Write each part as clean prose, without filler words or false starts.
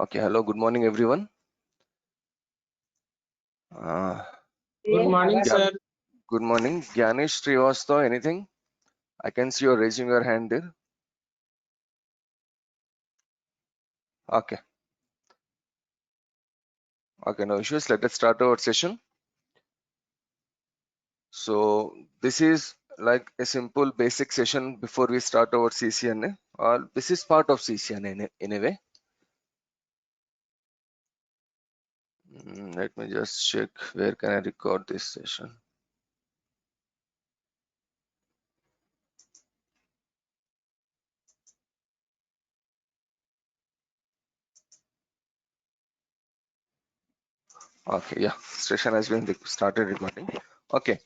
Okay, hello, good morning, everyone. Good morning, Yeah, sir. good morning. Gyanesh Srivastava, anything? I can see you're raising your hand there. Okay, okay, no issues. Let us start our session. So, this is like a simple basic session before we start our CCNA. This is part of CCNA in a way. Let me just check where can I record this session. Okay, yeah, session has been started recording. Okay,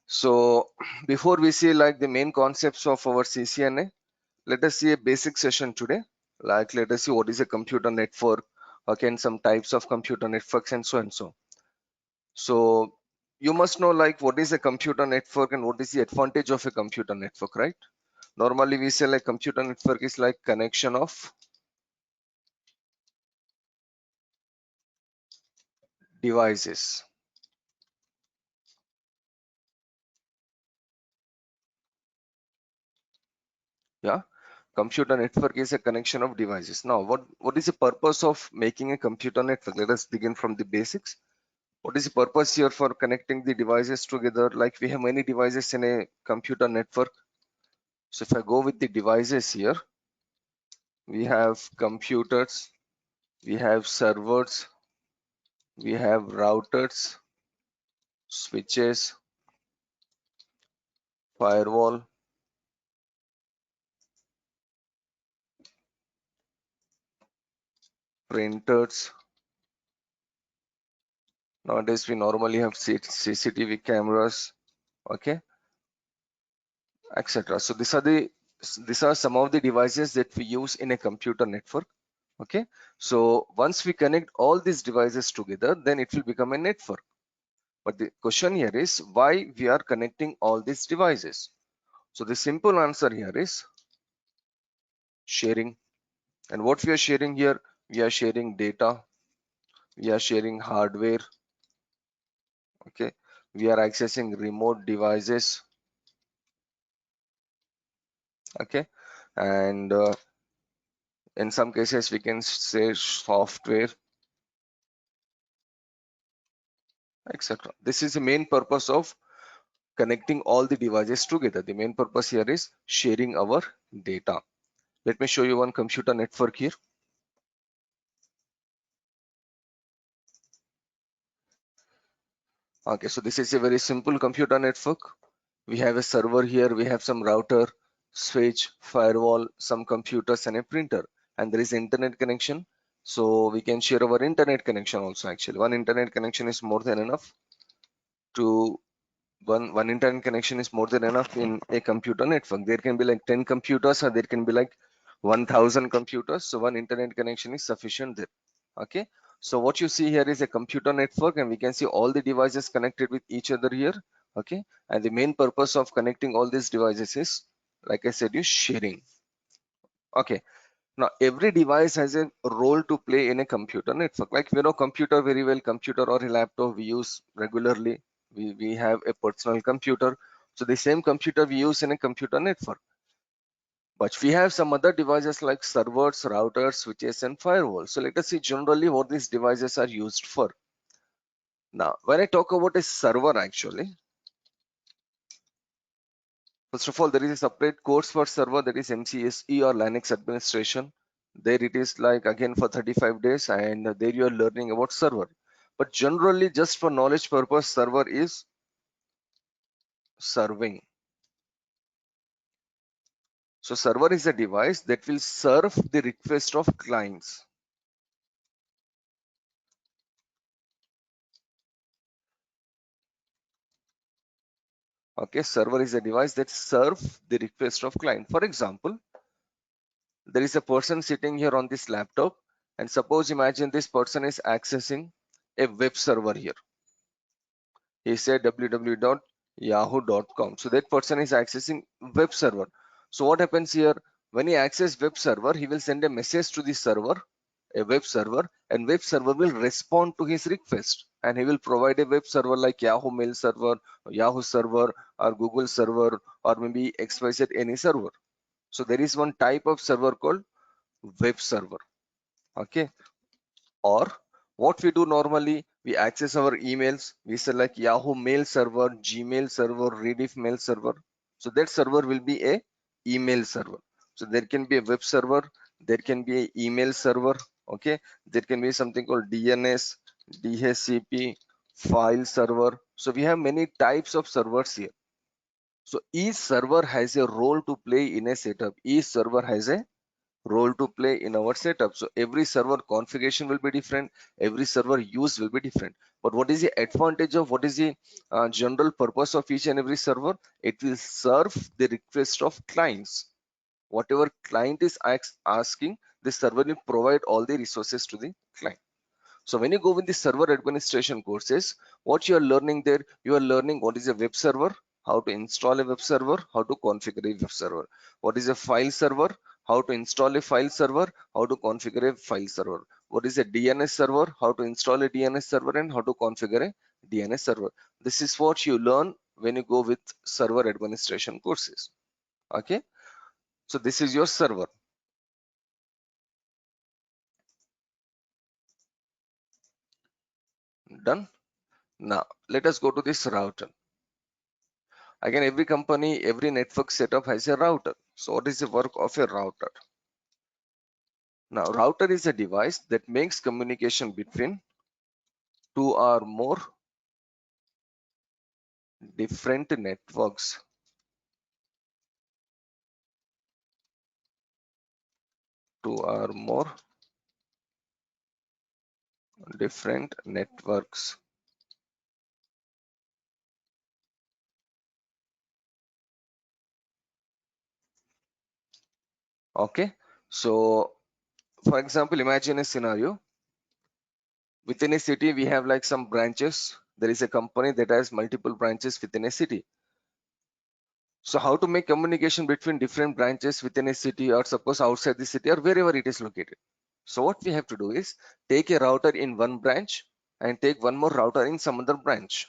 so before we see like the main concepts of our CCNA, let us see a basic session today. Like let us see what is a computer network, okay, and some types of computer networks and so and so. So you must know like what is a computer network and what is the advantage of a computer network, right? Normally we say like computer network is like connection of devices. Yeah, computer network is a connection of devices. Now what is the purpose of making a computer network? Let us begin from the basics. What is the purpose here for connecting the devices together? Like we have many devices in a computer network. So if I go with the devices here, we have computers, we have servers, we have routers, switches, firewall, printers. Nowadays we normally have CCTV cameras, okay, etc. So these are some of the devices that we use in a computer network. Okay, so once we connect all these devices together, then it will become a network. But the question here is why we are connecting all these devices. So the simple answer here is sharing. And what we are sharing here, we are sharing data, we are sharing hardware, okay, we are accessing remote devices, okay, and in some cases we can say software, etc. This is the main purpose of connecting all the devices together. The main purpose here is sharing our data. Let me show you one computer network here. Okay, so this is a very simple computer network. We have a server here, we have some router, switch, firewall, some computers and a printer, and there is internet connection. So we can share our internet connection also. Actually, one internet connection is more than enough to one internet connection is more than enough in a computer network. There can be like 10 computers or there can be like 1000 computers. So one internet connection is sufficient there. Okay, so what you see here is a computer network and we can see all the devices connected with each other here. Okay, and the main purpose of connecting all these devices is, like I said, is sharing. Okay, now every device has a role to play in a computer network. Like we know computer very well, computer or a laptop we use regularly. We have a personal computer, so the same computer we use in a computer network. But we have some other devices like servers, routers, switches, and firewalls. So let us see generally what these devices are used for. Now, when I talk about a server, actually, first of all, there is a separate course for server, that is MCSE or Linux administration. There it is like again for 35 days, and there you are learning about server. But generally, just for knowledge purpose, server is serving. So server is a device that will serve the request of clients. Okay, server is a device that serves the request of client. For example, there is a person sitting here on this laptop, and suppose imagine this person is accessing a web server here. He said www.yahoo.com. So that person is accessing web server. So what happens here? When he accesses web server, he will send a message to the server. a web server, and web server will respond to his request, and he will provide a web server like Yahoo Mail server, Yahoo server, or Google server, or maybe XYZ any server. So there is one type of server called web server. Okay. Or what we do normally, we access our emails, we say like Yahoo Mail server, Gmail server, Rediff Mail server. So that server will be a email server. So there can be a web server, there can be a email server. Okay, there can be something called DNS, DHCP, file server. So we have many types of servers here. So each server has a role to play in a setup. Each server has a role to play in our setup. So every server configuration will be different, every server use will be different. But what is the advantage of, what is the general purpose of each and every server? It will serve the request of clients. Whatever client is asking, the server will provide all the resources to the client. So when you go with the server administration courses, what you are learning there, you are learning what is a web server, how to install a web server, how to configure a web server. What is a file server, how to install a file server, how to configure a file server. What is a DNS server, how to install a DNS server, and how to configure a DNS server. This is what you learn when you go with server administration courses. Okay, so this is your server. Done. Now let us go to this router. Again, every company, every network setup has a router. So what is the work of a router? Now, router is a device that makes communication between two or more different networks. Two or more different networks. Okay. So, for example, imagine a scenario. Within a city, we have like some branches. There is a company that has multiple branches within a city. So how to make communication between different branches within a city, or suppose outside the city, or wherever it is located? So what we have to do is take a router in one branch and take one more router in some other branch.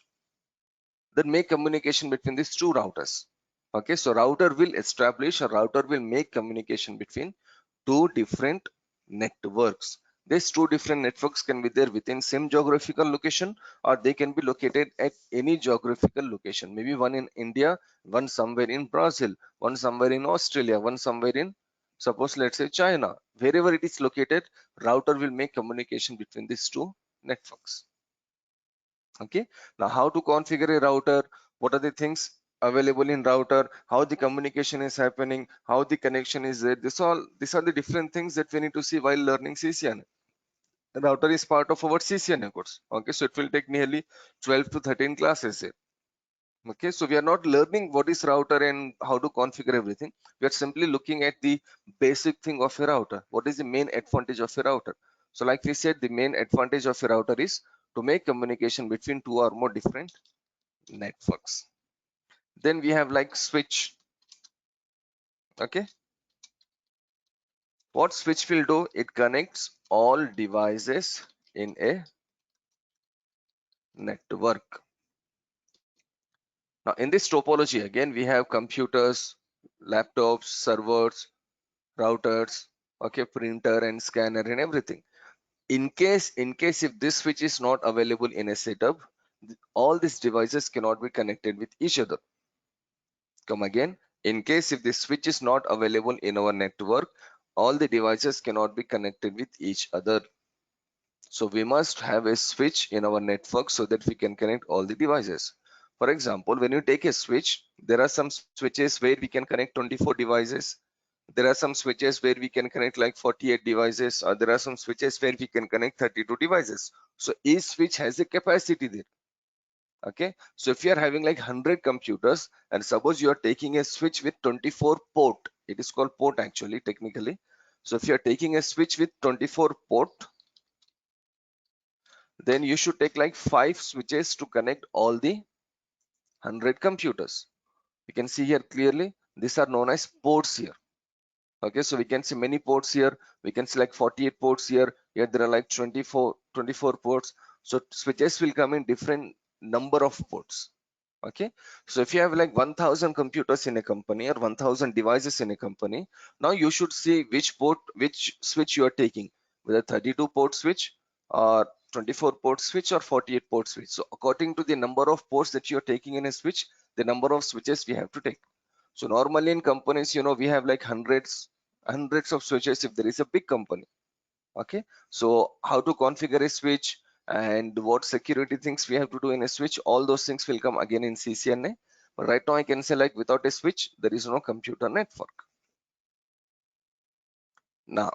Then make communication between these two routers. Okay, so router will establish, or router will make communication between two different networks. These two different networks can be there within same geographical location, or they can be located at any geographical location. Maybe one in India, one somewhere in Brazil, one somewhere in Australia, one somewhere in, suppose, let's say China. Wherever it is located, router will make communication between these two networks. Okay, now how to configure a router, what are the things available in router, how the communication is happening, how the connection is there, these are the different things that we need to see while learning CCNA. The router is part of our CCNA course. Okay, so it will take nearly 12 to 13 classes here. Okay, so we are not learning what is router and how to configure everything. We are simply looking at the basic thing of a router. What is the main advantage of a router? So like we said, the main advantage of a router is to make communication between two or more different networks. Then we have like switch. Okay, what switch will do? It connects all devices in a network. Now in this topology, again, we have computers, laptops, servers, routers, okay, printer and scanner and everything. In case if this switch is not available in a setup, all these devices cannot be connected with each other. Come again, in case if this switch is not available in our network, all the devices cannot be connected with each other. So we must have a switch in our network so that we can connect all the devices. For example, when you take a switch, there are some switches where we can connect 24 devices. There are some switches where we can connect like 48 devices, or there are some switches where we can connect 32 devices. So each switch has a capacity there. Okay, so if you are having like 100 computers, and suppose you are taking a switch with 24 port, it is called port actually technically. So if you are taking a switch with 24 port, then you should take like 5 switches to connect all the 100 computers. You can see here clearly, these are known as ports here. Okay, so we can see many ports here. We can select 48 ports here. Here there are like 24 ports. So switches will come in different number of ports. Okay, so if you have like 1000 computers in a company or 1000 devices in a company, now you should see which switch you are taking, whether 32 port switch or 24 port switch or 48 port switch. So according to the number of ports that you are taking in a switch, the number of switches we have to take. So normally in companies, we have like hundreds of switches if there is a big company. Okay, so how to configure a switch and what security things we have to do in a switch, all those things will come again in CCNA. But right now I can say like without a switch, there is no computer network. Now,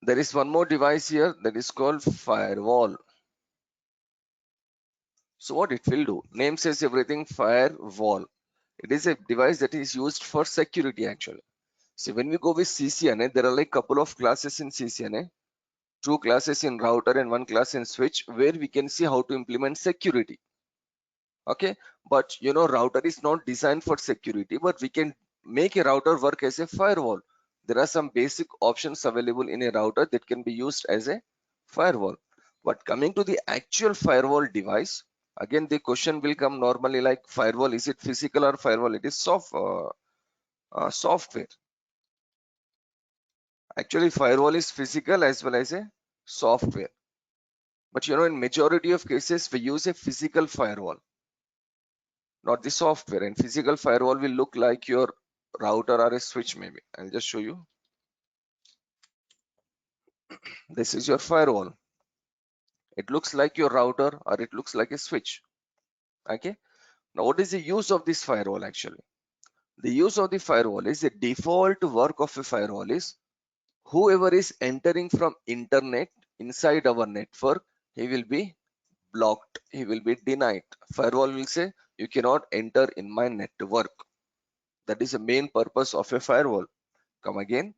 there is one more device here that is called firewall. So what it will do? Name says everything, firewall. It is a device that is used for security actually. See, when we go with CCNA, there are like couple of classes in CCNA, 2 classes in router and 1 class in switch, where we can see how to implement security. Okay, but router is not designed for security, but we can make a router work as a firewall. There are some basic options available in a router that can be used as a firewall. But coming to the actual firewall device, again the question will come normally like, firewall, is it physical or firewall it is software? Actually, firewall is physical as well as a software. But in majority of cases, we use a physical firewall, not the software. And physical firewall will look like your router or a switch maybe. I'll just show you. This is your firewall. It looks like your router or it looks like a switch. Okay. Now, what is the use of this firewall actually? The use of the firewall is, the default work of a firewall is, whoever is entering from internet inside our network, he will be blocked, he will be denied. Firewall will say, you cannot enter in my network. That is the main purpose of a firewall. Come again.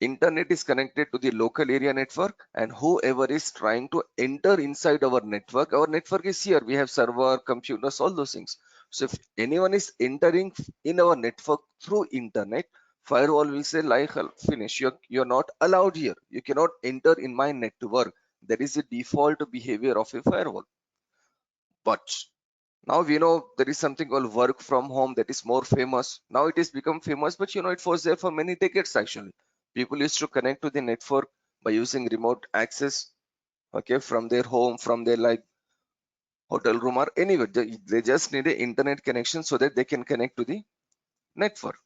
Internet is connected to the local area network, and whoever is trying to enter inside our network is here. We have server, computers, all those things. So if anyone is entering in our network through internet, firewall will say like, finish, you're not allowed here, you cannot enter in my network. That is the default behavior of a firewall. But now we know there is something called work from home that is more famous. Now it has become famous, but it was there for many decades actually. People used to connect to the network by using remote access, okay, from their home, from their like hotel room or anywhere. They just need an internet connection so that they can connect to the network.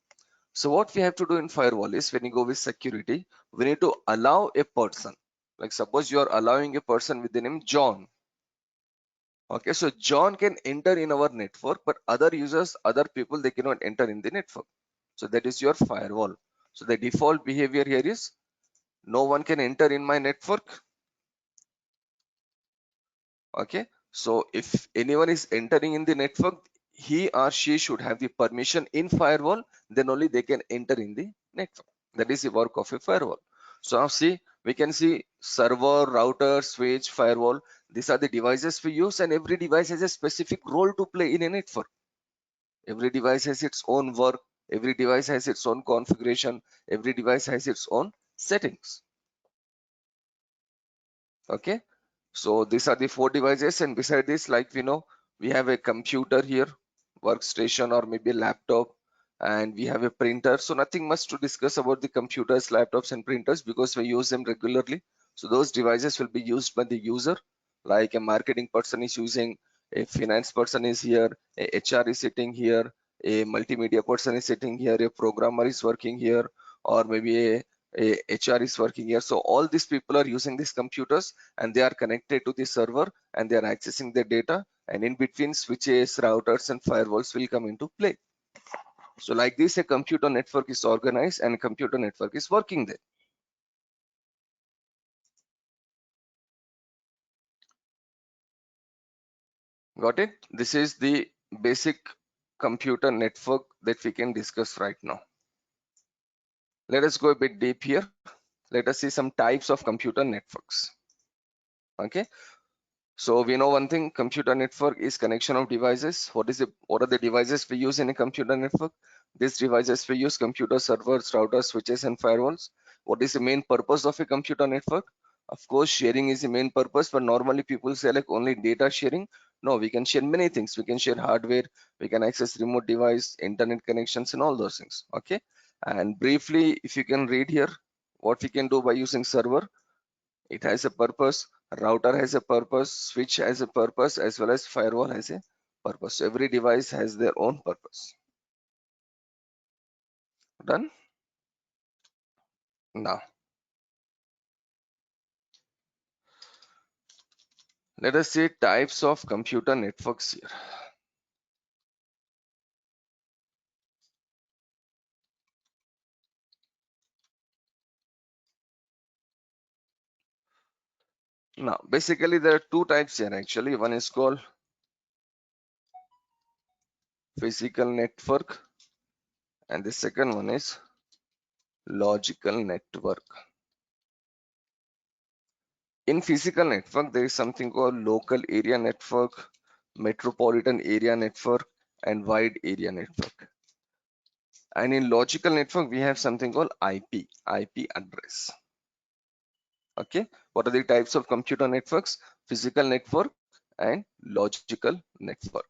So what we have to do in firewall is, when you go with security, we need to allow a person. Like suppose you are allowing a person with the name John. Okay, so John can enter in our network, but other users, other people, they cannot enter in the network. So that is your firewall. So the default behavior here is, no one can enter in my network. Okay, so if anyone is entering in the network, he or she should have the permission in firewall, then only they can enter in the network. That is the work of a firewall. So now see, we can see server, router, switch, firewall. These are the devices we use, and every device has a specific role to play in a network. Every device has its own work, every device has its own configuration, every device has its own settings. Okay, so these are the 4 devices, and beside this, like we have a computer here, workstation, or maybe a laptop, and we have a printer. So nothing much to discuss about the computers, laptops, and printers, because we use them regularly. So those devices will be used by the user. Like a marketing person is using, a finance person is here, a HR is sitting here, a multimedia person is sitting here, a programmer is working here, or maybe a HR is working here. So all these people are using these computers, and they are connected to the server, and they are accessing the data, and in between, switches, routers, and firewalls will come into play. So like this, a computer network is organized and a computer network is working there. Got it? This is the basic computer network that we can discuss right now. Let us go a bit deep here. Let us see some types of computer networks. Okay. So we know one thing, computer network is connection of devices. What are the devices we use in a computer network? These devices we use computer servers, routers, switches, and firewalls. What is the main purpose of a computer network? Of course, sharing is the main purpose, but normally people say like only data sharing. No, we can share many things. We can share hardware, we can access remote device, internet connections, and all those things. Okay. And briefly, if you can read here, what we can do by using server, it has a purpose, router has a purpose, switch has a purpose, as well as firewall has a purpose. So every device has their own purpose. Done. Now let us see types of computer networks here. Now basically there are two types here actually. One is called physical network and the second one is logical network. In physical network there is something called local area network, metropolitan area network, and wide area network. And in logical network we have something called IP address. Okay, what are the types of computer networks? Physical network and logical network.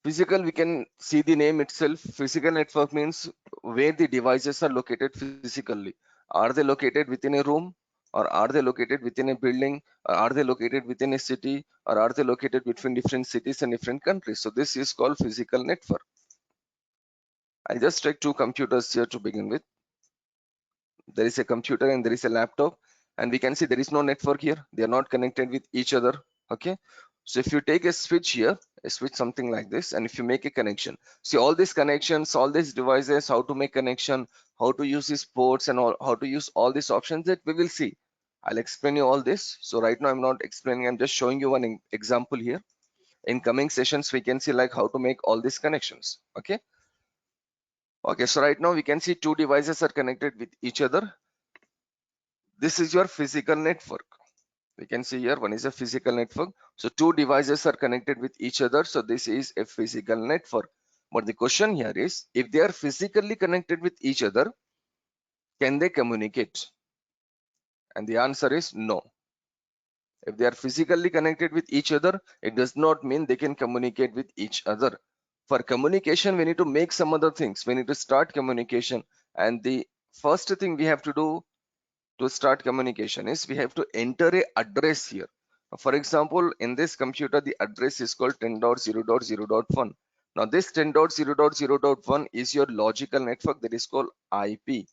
Physical, we can see the name itself. Physical network means where the devices are located physically. Are they located within a room, or are they located within a building, or are they located within a city, or are they located between different cities and different countries? So this is called physical network. I'll just take two computers here to begin with. There is a computer and there is a laptop, and we can see there is no network here. They are not connected with each other. Okay, so if you take a switch here, a switch something like this, and if you make a connection, see all these connections, all these devices, how to make connection, how to use these ports, and all, how to use all these options that we will see. I'll explain you all this. So right now I'm not explaining, I'm just showing you one example here. In coming sessions we can see like how to make all these connections. Okay, so right now we can see two devices are connected with each other. This is your physical network. We can see here one is a physical network. So two devices are connected with each other. So this is a physical network. But the question here is, if they are physically connected with each other, can they communicate? And the answer is no. If they are physically connected with each other, it does not mean they can communicate with each other. For communication, we need to make some other things. We need to start communication. And the first thing we have to do to start communication is we have to enter a address here. For example, in this computer, the address is called 10.0.0.1. Now this 10.0.0.1 is your logical network that is called IP.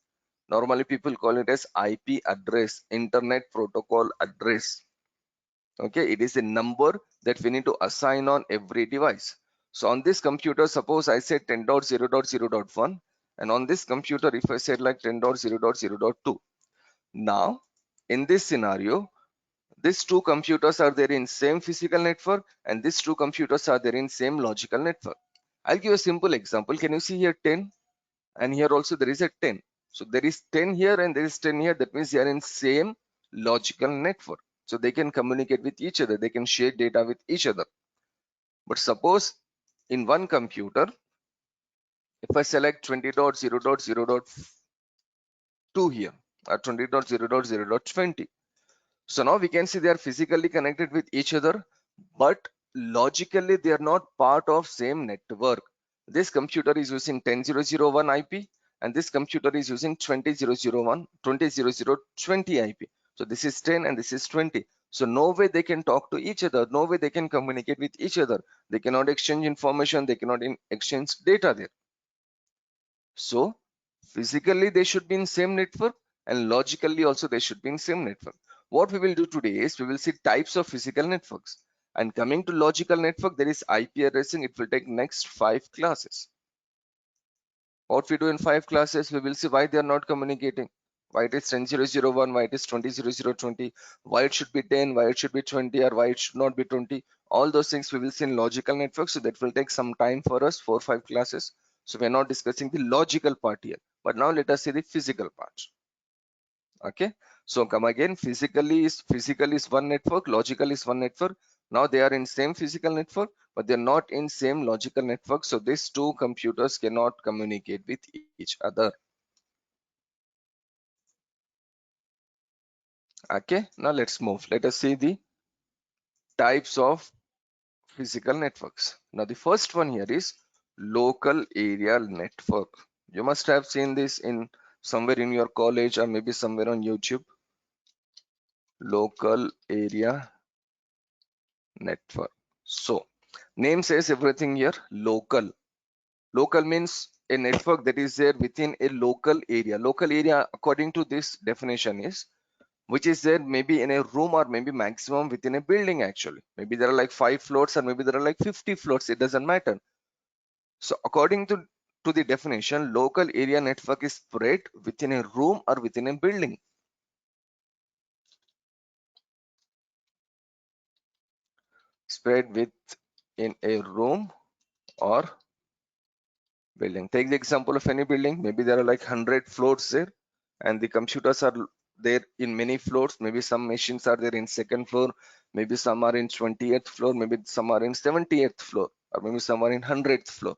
Normally people call it as IP address, Internet Protocol Address. Okay, it is a number that we need to assign on every device. So on this computer, suppose I said 10.0.0.1, and on this computer, if I said like 10.0.0.2, now, in this scenario, these two computers are there in same physical network and these two computers are there in same logical network. I'll give a simple example. Can you see here 10? And here also there is a 10. So there is 10 here and there is 10 here. That means they are in same logical network. So they can communicate with each other. They can share data with each other. But suppose in one computer, if I select 20.0.0.2 here or 20.0.0.20, so now we can see they are physically connected with each other, but logically they are not part of same network. This computer is using 10.0.0.1 IP and this computer is using 20.0.0.1, 20.0.0.20 IP. So this is 10 and this is 20. So no way they can talk to each other. No way they can communicate with each other. They cannot exchange information. They cannot exchange data there. So physically they should be in same network and logically also they should be in same network. What we will do today is we will see types of physical networks, and coming to logical network, there is IP addressing. It will take next 5 classes. What we do in 5 classes, we will see why they are not communicating, why it is 10.0.0.1, why it is 20.0.0.20, why it should be 10, why it should be 20, or why it should not be 20. All those things we will see in logical networks. So that will take some time for us, 4 or 5 classes. So we are not discussing the logical part here, but now let us see the physical part. Okay, So come again, physical is one network, logical is one network. Now they are in same physical network, but they're not in same logical network. So these two computers cannot communicate with each other. Okay, now let's move. Let us see the types of physical networks. Now the first one here is local area network. You must have seen this in somewhere in your college or maybe somewhere on YouTube. Local area network. So name says everything here. Local. Local means a network that is there within a local area. Local area, according to this definition, is which is there maybe in a room or maybe maximum within a building. Actually, maybe there are like 5 floors or maybe there are like 50 floors. It doesn't matter. So according to the definition, local area network is spread within a room or within a building. Spread within a room or building. Take the example of any building. Maybe there are like 100 floors there, and the computers are there in many floors. Maybe some machines are there in second floor, maybe some are in 20th floor, maybe some are in 70th floor, or maybe some are in 100th floor.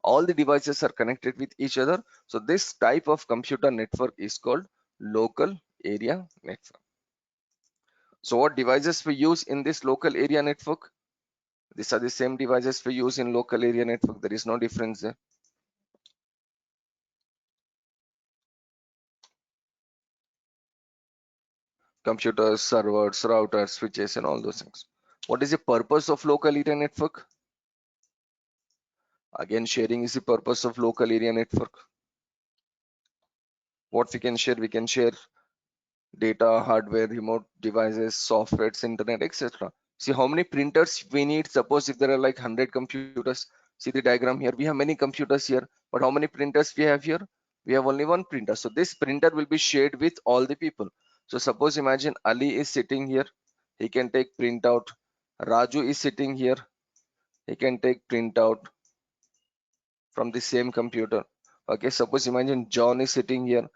All the devices are connected with each other. So this type of computer network is called local area network. So what devices we use in this local area network? These are the same devices we use in local area network. There is no difference there. Computers, servers, routers, switches, and all those things. What is the purpose of local area network? Again, sharing is the purpose of local area network. What we can share? We can share data, hardware, remote devices, softwares, internet, etc. See how many printers we need. Suppose if there are like 100 computers, see the diagram here. We have many computers here, but how many printers we have here? We have only one printer. So this printer will be shared with all the people. So suppose imagine Ali is sitting here. He can take printout. Raju is sitting here. He can take printout from the same computer. Okay, suppose imagine John is sitting here.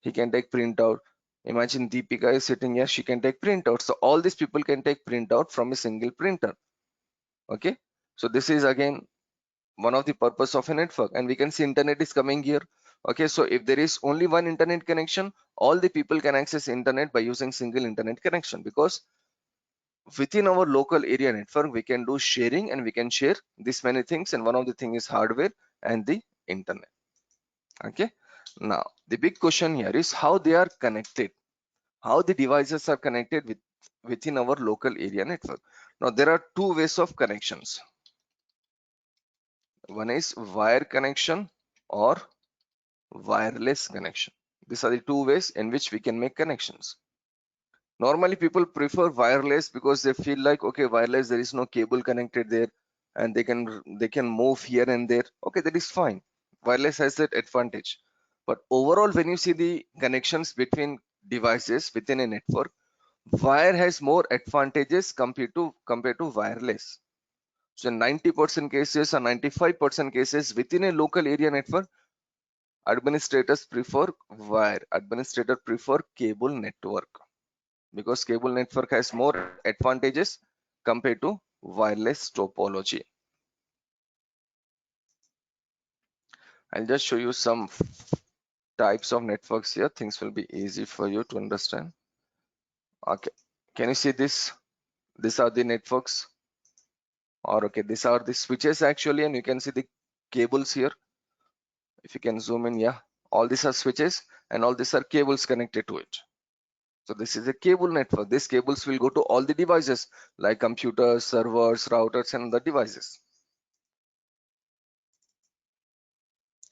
He can take printout. Imagine Deepika is sitting here, she can take printout. So all these people can take printout from a single printer. Okay, so this is again one of the purpose of a network, and we can see internet is coming here. Okay, so if there is only one internet connection, all the people can access internet by using single internet connection, because within our local area network we can do sharing and we can share this many things, and one of the thing is hardware and the internet. Okay, now the big question here is how they are connected, how the devices are connected within our local area network. Now there are two ways of connections. One is wire connection or wireless connection. These are the two ways in which we can make connections. Normally people prefer wireless because they feel like, okay, wireless, there is no cable connected there and they can move here and there. Okay, that is fine. Wireless has that advantage. But overall, when you see the connections between devices within a network, wire has more advantages compared to wireless. So in 90% cases or 95% cases within a local area network, administrators prefer wire. Administrators prefer cable network, because cable network has more advantages compared to wireless topology. I'll just show you some types of networks here. Things will be easy for you to understand. Okay, can you see this? These are the networks, or okay, these are the switches actually, and you can see the cables here. If you can zoom in, yeah, all these are switches and all these are cables connected to it. So this is a cable network. These cables will go to all the devices like computers, servers, routers, and other devices.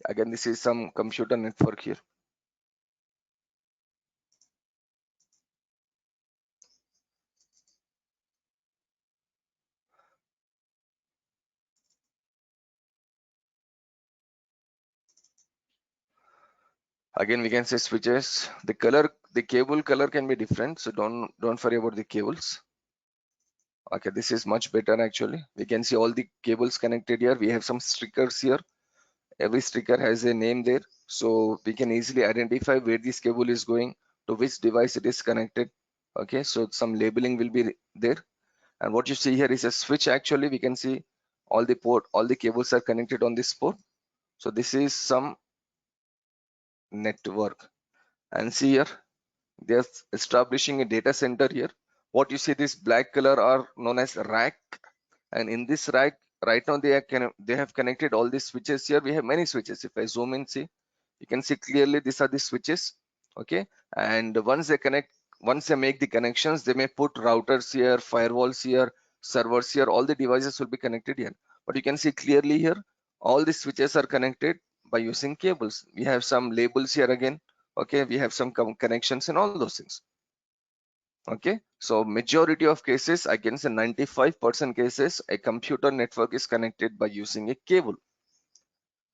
Again, this is some computer network here. Again, we can say switches. The color, the cable color can be different, so don't worry about the cables. Okay, this is much better actually. We can see all the cables connected here. We have some stickers here. Every sticker has a name there, so we can easily identify where this cable is going, to which device it is connected. Okay, so some labeling will be there. And what you see here is a switch. Actually, we can see all the cables are connected on this port. So this is some network. And see here, they're establishing a data center here. What you see, this black color are known as rack, and in this rack right now they have connected all these switches. Here we have many switches. If I zoom in, see, you can see clearly these are the switches. Okay, and once they make the connections, they may put routers here, firewalls here, servers here. All the devices will be connected here, but you can see clearly here all the switches are connected by using cables. We have some labels here again. Okay, we have some connections and all those things. Okay, so majority of cases, I can say 95% cases, a computer network is connected by using a cable.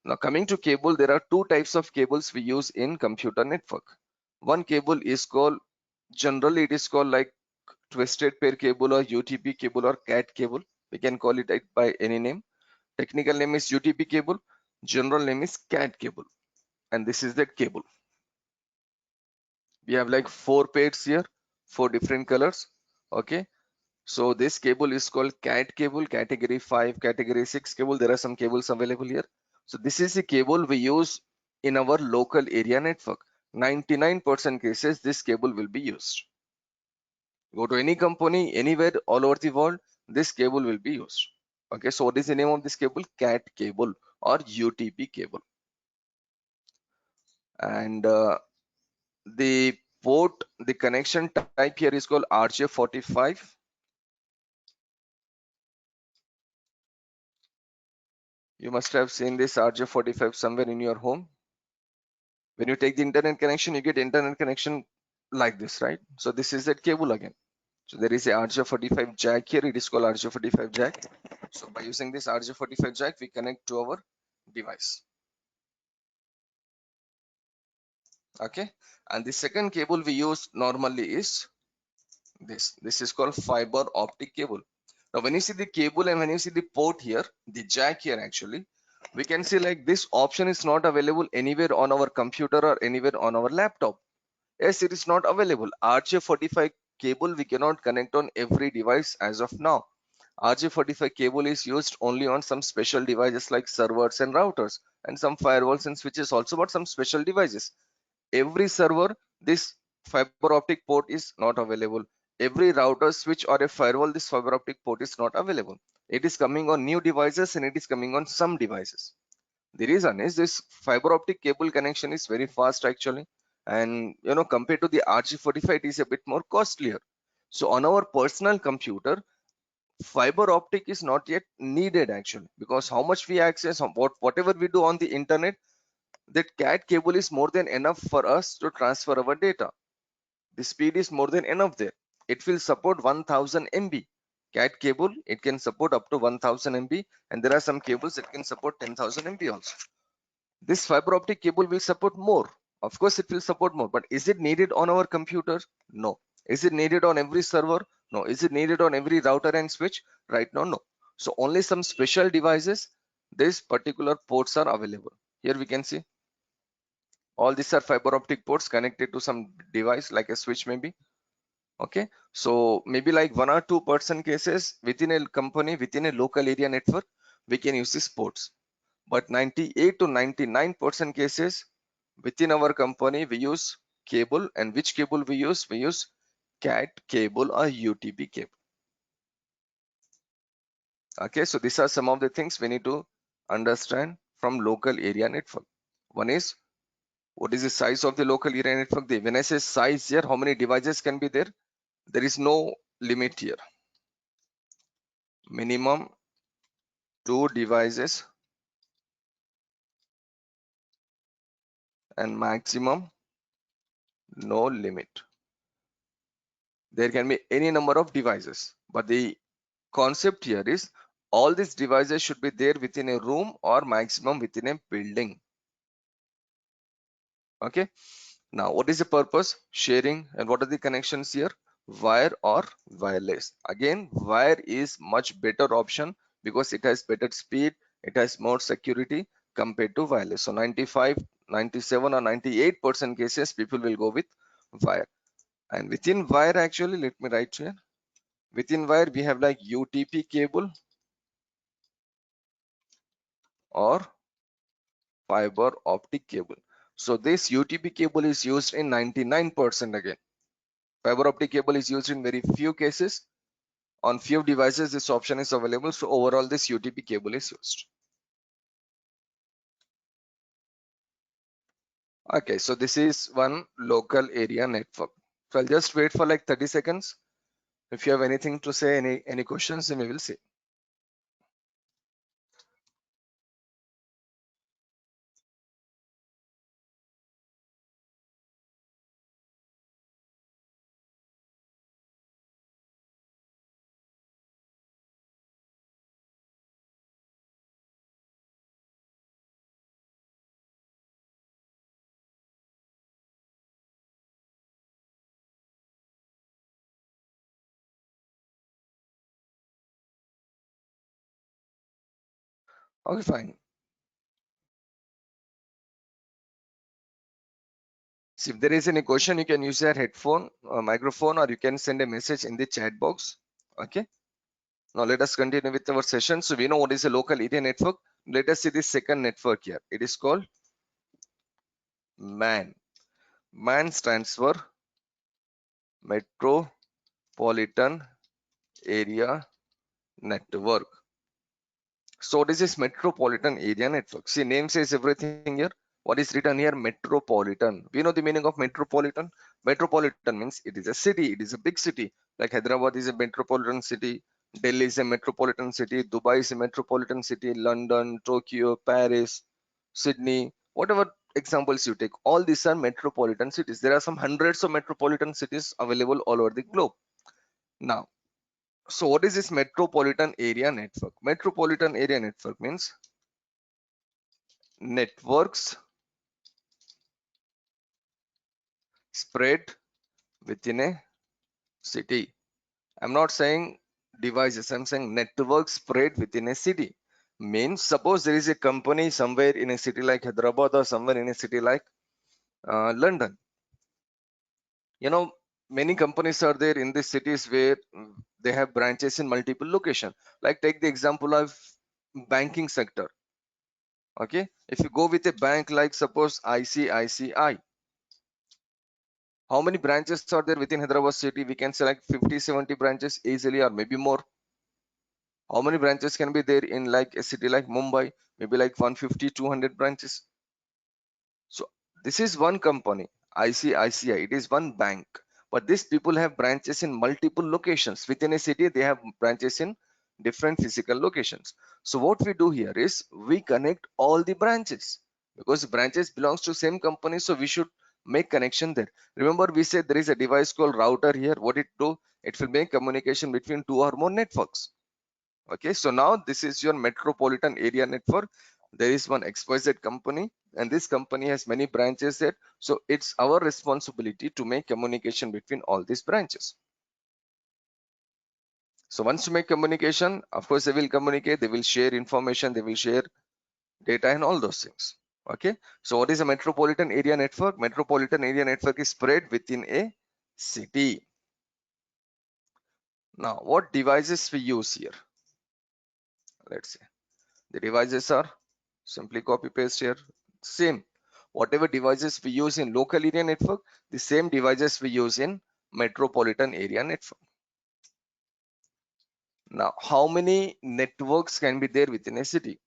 Now coming to cable, there are two types of cables we use in computer network. One cable is called, generally it is called like twisted pair cable or UTP cable or CAT cable. We can call it by any name. Technical name is UTP cable, general name is CAT cable, and this is that cable. We have like 4 pairs here, 4 different colors. Okay, so this cable is called CAT cable, category 5, category 6 cable. There are some cables available here. So this is the cable we use in our local area network. 99% cases this cable will be used. Go to any company anywhere all over the world, this cable will be used. Okay, so what is the name of this cable? CAT cable or UTP cable. And the port, the connection type here is called RJ45. You must have seen this RJ45 somewhere in your home. When you take the internet connection, you get internet connection like this, right? So this is that cable again. So there is a RJ45 jack here. It is called RJ45 jack. So by using this RJ45 jack, we connect to our device. Okay. And the second cable we use normally is this. This is called fiber optic cable. Now, when you see the cable and when you see the port here, the jack here actually, we can see like this option is not available anywhere on our computer or anywhere on our laptop. Yes, it is not available. RJ45 cable we cannot connect on every device as of now. RJ45 cable is used only on some special devices like servers and routers and some firewalls and switches also, but some special devices. Every server, this fiber optic port is not available. Every router, switch or a firewall, this fiber optic port is not available. It is coming on new devices and it is coming on some devices. The reason is this fiber optic cable connection is very fast actually, and compared to the RJ45 it is a bit more costlier. So on our personal computer, fiber optic is not yet needed actually, because how much we access, whatever we do on the internet, that CAT cable is more than enough for us to transfer our data. The speed is more than enough there. It will support 1000 MB. CAT cable, it can support up to 1000 MB, and there are some cables that can support 10,000 MB also. This fiber optic cable will support more. Of course, it will support more, but is it needed on our computers? No. Is it needed on every server? No. Is it needed on every router and switch? Right now, no. So only some special devices, these particular ports are available. Here we can see all these are fiber optic ports connected to some device like a switch maybe. Okay, so maybe like 1 or 2% cases within a company, within a local area network, we can use these ports. But 98 to 99% cases within our company, we use cable. And which cable we use? We use CAT cable or UTP cable. Okay, so these are some of the things we need to understand from local area network. One is, what is the size of the local area network? When I say size here, how many devices can be there? There is no limit here. Minimum 2 devices and maximum no limit. There can be any number of devices, but the concept here is all these devices should be there within a room or maximum within a building. Okay, now what is the purpose? Sharing. And what are the connections here? Wire or wireless. Again, wire is much better option because it has better speed, it has more security compared to wireless. So 95, 97 or 98% cases people will go with wire. And within wire, actually, let me write here. Within wire, we have like UTP cable or fiber optic cable. So this UTP cable is used in 99% again. Fiber optic cable is used in very few cases. On few devices, this option is available. So overall, this UTP cable is used. Okay, so this is one local area network. So I'll just wait for like 30 seconds. If you have anything to say, any questions, then we will see. Okay, fine. So if there is any question, you can use your headphone or microphone, or you can send a message in the chat box. Okay. Now let us continue with our session. So we know what is a local area network. Let us see the second network here. It is called MAN. MAN stands for Metropolitan Area Network. So what is this metropolitan area network? See, name says everything here. What is written here? Metropolitan. We know the meaning of metropolitan. Metropolitan means it is a city. It is a big city. Like Hyderabad is a metropolitan city. Delhi is a metropolitan city. Dubai is a metropolitan city. London, Tokyo, Paris, Sydney, whatever examples you take, all these are metropolitan cities. There are some hundreds of metropolitan cities available all over the globe. Now, so what is this metropolitan area network? Metropolitan area network means networks spread within a city. I'm not saying devices, I'm saying networks spread within a city. Means suppose there is a company somewhere in a city like Hyderabad or somewhere in a city like London. You know, many companies are there in these cities where they have branches in multiple locations. Like take the example of banking sector. Okay, if you go with a bank like suppose ICICI, how many branches are there within Hyderabad city? We can select 50-70 branches easily, or maybe more. How many branches can be there in like a city like Mumbai? Maybe like 150-200 branches. So this is one company, ICICI. It is one bank, but these people have branches in multiple locations within a city. They have branches in different physical locations. So what we do here is we connect all the branches, because branches belongs to same company, so we should make connection there. Remember, we said there is a device called router here. What it do? It will make communication between two or more networks. Okay, so now this is your metropolitan area network. There is one XYZ company, and this company has many branches there. So it's our responsibility to make communication between all these branches. So once you make communication, of course, they will communicate, they will share information, they will share data and all those things. Okay, so what is a metropolitan area network? Metropolitan area network is spread within a city. Now, what devices we use here? Let's see. The devices are simply copy paste here. Same. Whatever devices we use in local area network, the same devices we use in metropolitan area network. Now, how many networks can be there within a city?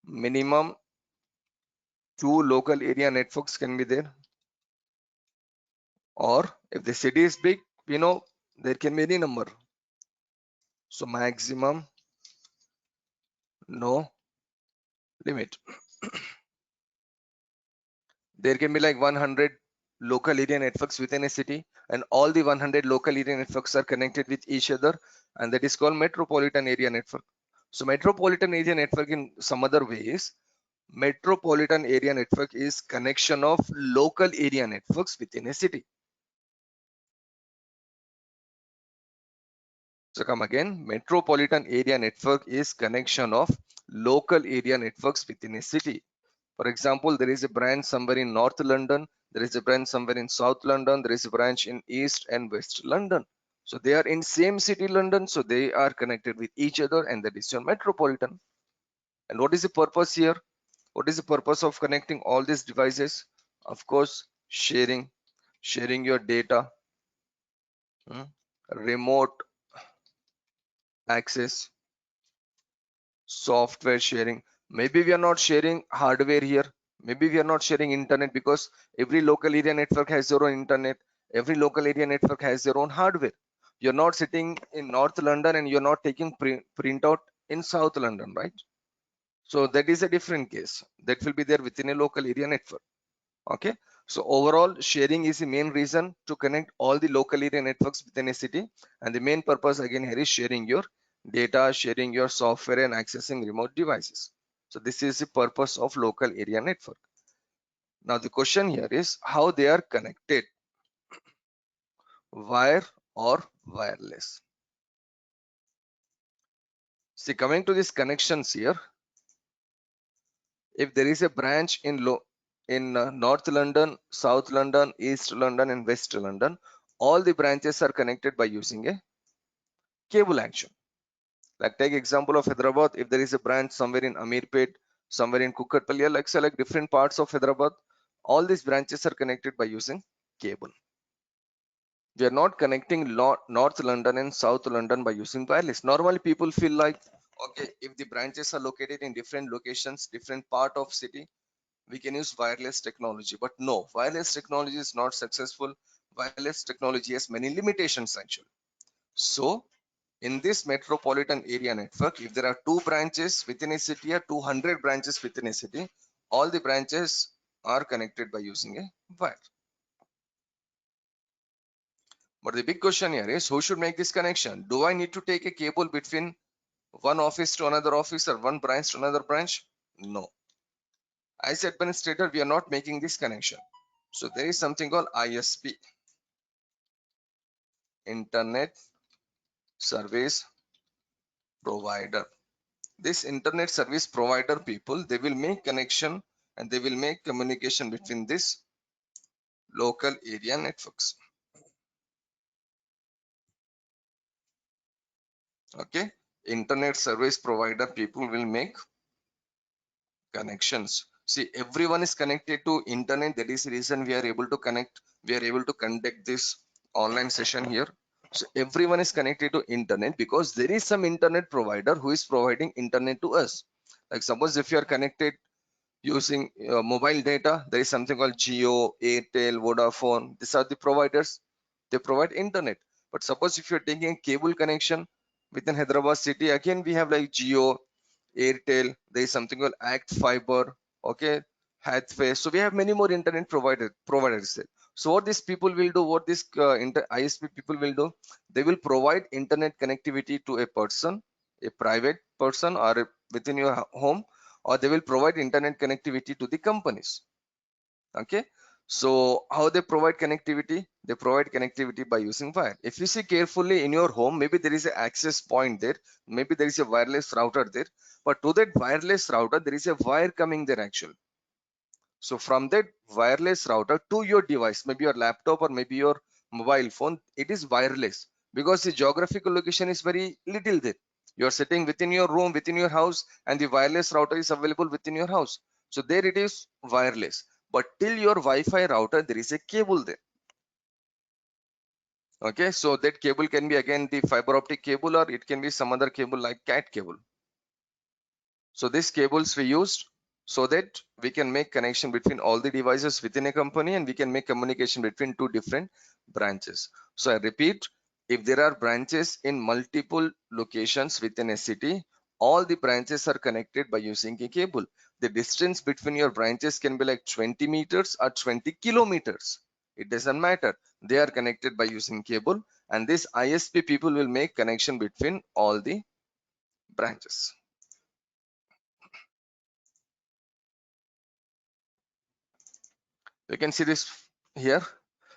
Minimum 2 local area networks can be there. Or if the city is big, we know there can be any number. So maximum no limit. There can be like 100 local area networks within a city, and all the 100 local area networks are connected with each other, and that is called metropolitan area network. So metropolitan area network in some other ways, metropolitan area network is connection of local area networks within a city. So come again, metropolitan area network is connection of local area networks within a city. For example, there is a branch somewhere in North London, There is a branch somewhere in South London. There is a branch in East and West London. So they are in same city, London. So they are connected with each other, and that is your metropolitan. And what is the purpose here? What is the purpose of connecting all these devices? Of course, sharing your data, remote access, software sharing. Maybe we are not sharing hardware here. Maybe we are not sharing internet because every local area network has their own internet. Every local area network has their own hardware. You're not sitting in North London and you're not taking printout in South London, right? So that is a different case. That will be there within a local area network. Okay. So overall, sharing is the main reason to connect all the local area networks within a city. And the main purpose again here is sharing your data, sharing your software and accessing remote devices. So this is the purpose of local area network. Now the question here is how they are connected, wire or wireless. See, coming to these connections here, if there is a branch in North London, South London, East London and West London, all the branches are connected by using a cable action. Like take example of Hyderabad, if there is a branch somewhere in Amirpet, somewhere in Kukatpally, like select different parts of Hyderabad, all these branches are connected by using cable. We are not connecting North London and South London by using wireless. Normally people feel like, okay, if the branches are located in different locations, different part of city, we can use wireless technology. But no, wireless technology is not successful. Wireless technology has many limitations actually. So in this metropolitan area network, if there are 2 branches within a city or 200 branches within a city, all the branches are connected by using a wire. But the big question here is who should make this connection? Do I need to take a cable between one office to another office or one branch to another branch? No. As administrator, we are not making this connection. So there is something called ISP, Internet Service Provider. This internet service provider people, they will make connection and they will make communication between this local area networks. Okay, internet service provider people will make connections. See, everyone is connected to internet. That is the reason we are able to connect, we are able to conduct this online session here. So everyone is connected to internet because there is some internet provider who is providing internet to us. Like suppose if you are connected using mobile data, there is something called Jio, Airtel, Vodafone. These are the providers. They provide internet. But suppose if you're taking a cable connection within Hyderabad city, again we have like Jio, Airtel. There is something called Act Fiber. Okay, Hathway. So we have many more internet providers there. So what these people will do, what this ISP people will do, they will provide internet connectivity to a person, a private person, or within your home, or they will provide internet connectivity to the companies. Okay, so how they provide connectivity? They provide connectivity by using wire. If you see carefully in your home, maybe there is an access point there, maybe there is a wireless router there, but to that wireless router there is a wire coming there actually. So from that wireless router to your device, maybe your laptop or maybe your mobile phone, it is wireless because the geographical location is very little there. You're sitting within your room, within your house, and the wireless router is available within your house. So there it is wireless. But till your Wi-Fi router, there is a cable there. Okay, so that cable can be again the fiber optic cable or it can be some other cable like cat cable. So these cables we used so that we can make connection between all the devices within a company and we can make communication between 2 different branches. So I repeat, if there are branches in multiple locations within a city, all the branches are connected by using a cable. The distance between your branches can be like 20 meters or 20 kilometers. It doesn't matter. They are connected by using cable, and this ISP people will make connection between all the branches. You can see this here.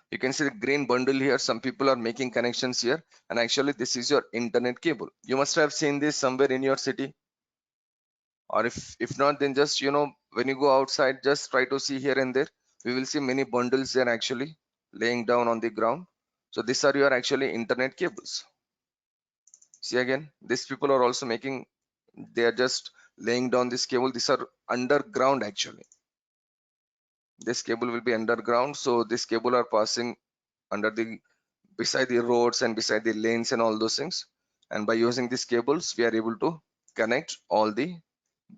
You can see the green bundle here. Some people are making connections here, and actually this is your internet cable. You must have seen this somewhere in your city, or if not, then just when you go outside, just try to see here and there. we will see many bundles there actually laying down on the ground. So these are your actually internet cables. See again, these people are also making, they are just laying down this cable. These are underground actually. This cable will be underground, so this cable are passing under the beside the roads and beside the lanes and all those things, and by using these cables we are able to connect all the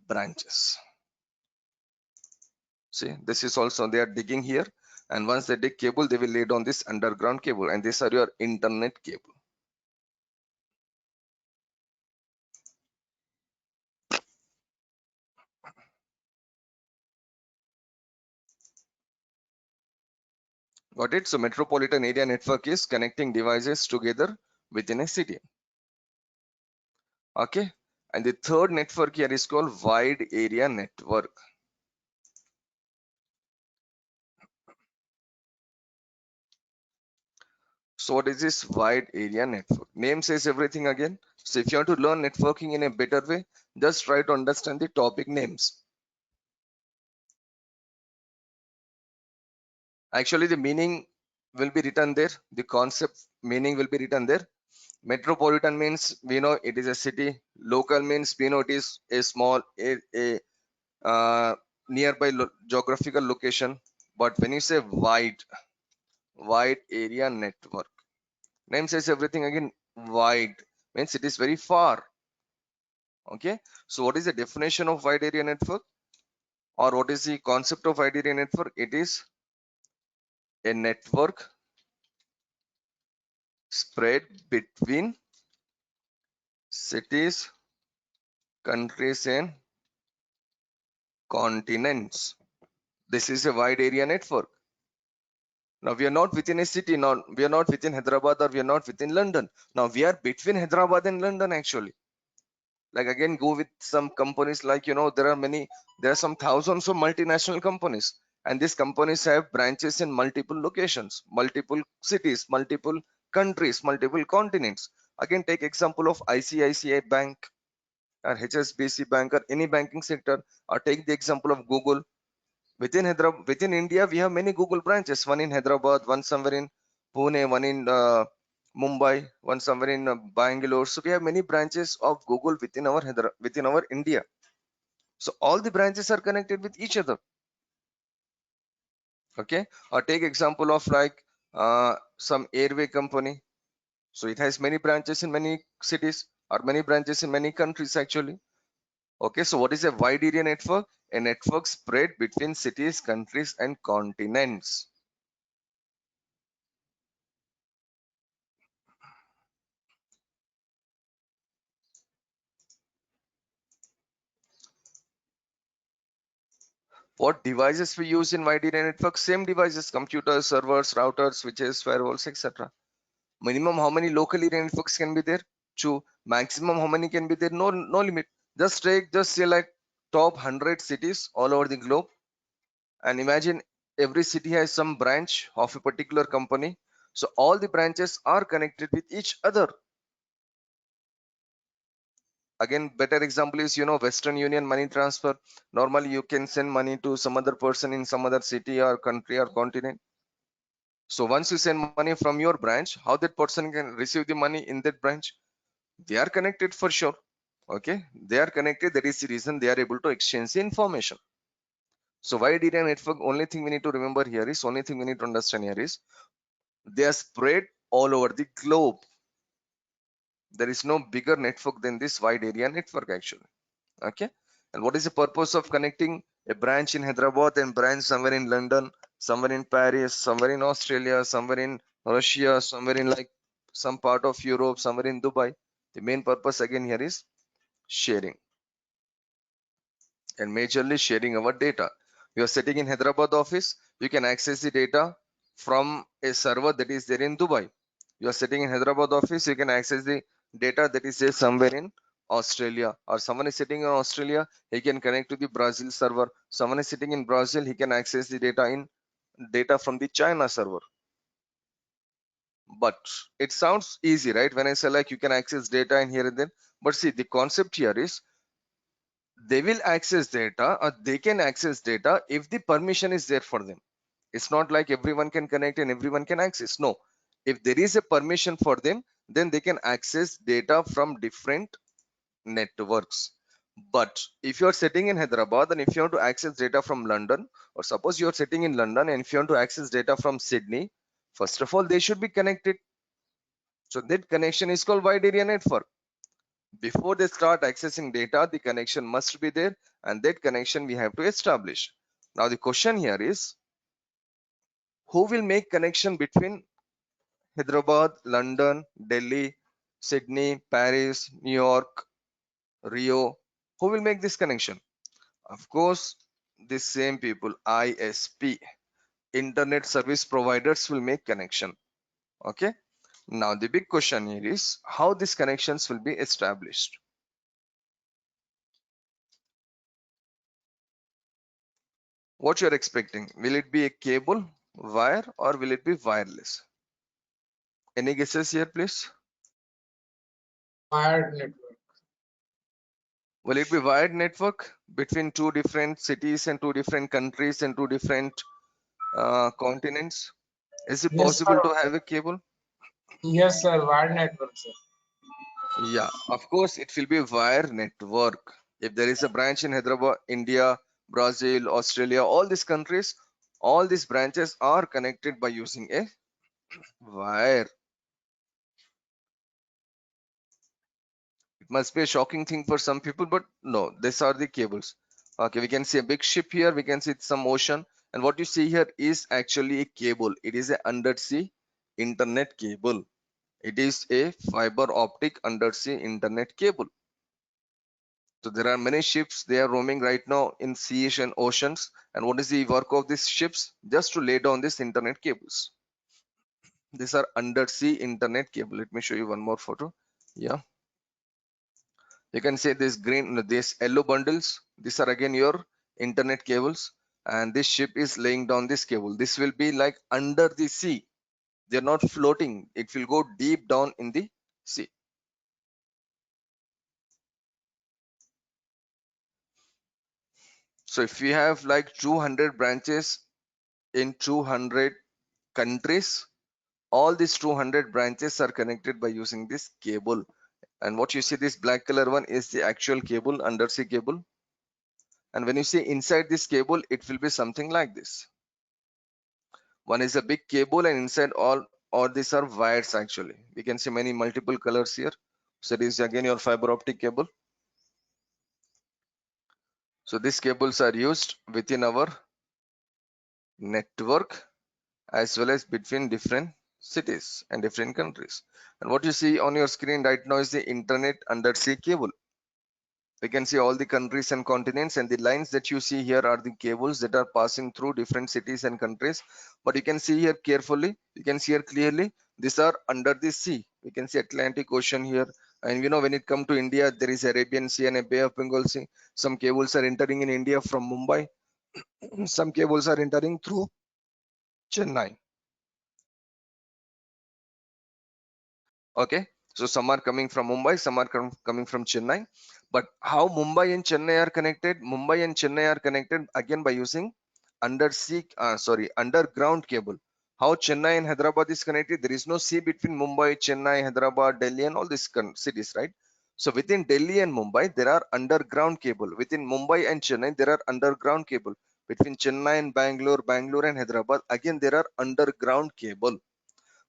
branches. See, this is also, they are digging here, and once they dig cable they will lay down this underground cable, and these are your internet cable. Got it? So metropolitan area network is connecting devices together within a city. Okay, and the third network here is called wide area network. So what is this wide area network? Name says everything again. So if you want to learn networking in a better way, just try to understand the topic names. Actually, the meaning will be written there. The concept meaning will be written there. Metropolitan means we know it is a city. Local means we know it is a small, nearby geographical location. But when you say wide area network, name says everything again. Wide means it is very far. Okay, so what is the definition of wide area network, or what is the concept of wide area network? It is a network spread between cities, countries and continents. This is a wide area network. Now we are not within a city. Now we are not within Hyderabad, or we are not within London. Now we are between Hyderabad and London actually. Like again, go with some companies, like there are some thousands of multinational companies, and these companies have branches in multiple locations, multiple cities, multiple countries, multiple continents. Again, take example of ICICI Bank or HSBC Bank or any banking sector, or take the example of Google. Within India, we have many Google branches. One in Hyderabad, one somewhere in Pune, one in Mumbai, one somewhere in Bangalore. So we have many branches of Google within our India. So all the branches are connected with each other. Okay. Or take example of like some airway company. So it has many branches in many cities, or many branches in many countries actually. Okay, so what is a wide area network? A network spread between cities, countries, and continents. What devices we use in wide area network? Same devices: computers, servers, routers, switches, firewalls, etc. Minimum how many local area networks can be there? 2. Maximum how many can be there? No limit. Just say like top 100 cities all over the globe, and imagine every city has some branch of a particular company. So all the branches are connected with each other. Again, better example is Western Union money transfer. Normally you can send money to some other person in some other city or country or continent. So once you send money from your branch, how that person can receive the money in that branch? They are connected for sure. Okay, they are connected. That is the reason they are able to exchange the information. So wide area network, only thing we need to remember here is, only thing we need to understand here is, they are spread all over the globe. There is no bigger network than this wide area network actually. Okay, and what is the purpose of connecting a branch in Hyderabad and branch somewhere in London, somewhere in Paris, somewhere in Australia, somewhere in Russia, somewhere in like some part of Europe, somewhere in Dubai? The main purpose again here is sharing, and majorly sharing our data. You are sitting in Hyderabad office, you can access the data from a server that is there in Dubai. You are sitting in Hyderabad office, you can access the data that is there somewhere in Australia, or someone is sitting in Australia, he can connect to the Brazil server. Someone is sitting in Brazil, he can access the data from the China server. But it sounds easy, right? When I say like you can access data in here and there, but see, the concept here is, they will access data, or they can access data if the permission is there for them. It's not like everyone can connect and everyone can access. No, if there is a permission for them, then they can access data from different networks. But if you are sitting in Hyderabad and if you want to access data from London, or suppose you are sitting in London and if you want to access data from Sydney, first of all, they should be connected. So that connection is called wide area network. Before they start accessing data, the connection must be there, and that connection we have to establish. Now the question here is, who will make connection between Hyderabad, London, Delhi, Sydney, Paris, New York, Rio? Who will make this connection? Of course, the same people, ISP, internet service providers, will make connection. Okay. Now the big question here is how these connections will be established. What you're expecting? Will it be a cable, wire, or will it be wireless? Any guesses here, please? Wired network. Will it be wired network between two different cities and two different countries and two different continents? Is it Yes, possible sir. to have a cable? Yes, sir. Wired network, sir. Yeah, of course, it will be wire network. If there is a branch in Hyderabad, India, Brazil, Australia, all these countries, all these branches are connected by using a wire. It must be a shocking thing for some people, but no, these are the cables. Okay, we can see a big ship here, we can see some ocean, and what you see here is actually a cable. It is an undersea internet cable. It is a fiber optic undersea internet cable. So there are many ships, they are roaming right now in seas and oceans. And what is the work of these ships? Just to lay down these internet cables. These are undersea internet cable. Let me show you one more photo. Yeah, you can see this green, these yellow bundles. These are again your internet cables. And this ship is laying down this cable. This will be like under the sea. They're not floating. It will go deep down in the sea. So if we have like 200 branches in 200 countries, all these 200 branches are connected by using this cable. And what you see, this black color one is the actual cable, undersea cable. And when you see inside this cable, it will be something like this. One is a big cable, and inside all these are wires. Actually, we can see many multiple colors here. So this is again your fiber optic cable. So these cables are used within our network as well as between different cities and different countries. And what you see on your screen right now is the internet undersea cable. We can see all the countries and continents, and the lines that you see here are the cables that are passing through different cities and countries. But you can see here carefully, you can see here clearly, these are under the sea. We can see Atlantic Ocean here, and you know, when it comes to India, there is Arabian Sea and a Bay of Bengal Sea. Some cables are entering in India from Mumbai. Some cables are entering through Chennai. Okay, so some are coming from Mumbai, some are coming from Chennai. But how Mumbai and Chennai are connected? Mumbai and Chennai are connected again by using underground cable. How Chennai and Hyderabad is connected? There is no sea between Mumbai, Chennai, Hyderabad, Delhi, and all these cities, right? So within Delhi and Mumbai, there are underground cable. Within Mumbai and Chennai, there are underground cable. Between Chennai and Bangalore, Bangalore and Hyderabad, again there are underground cable.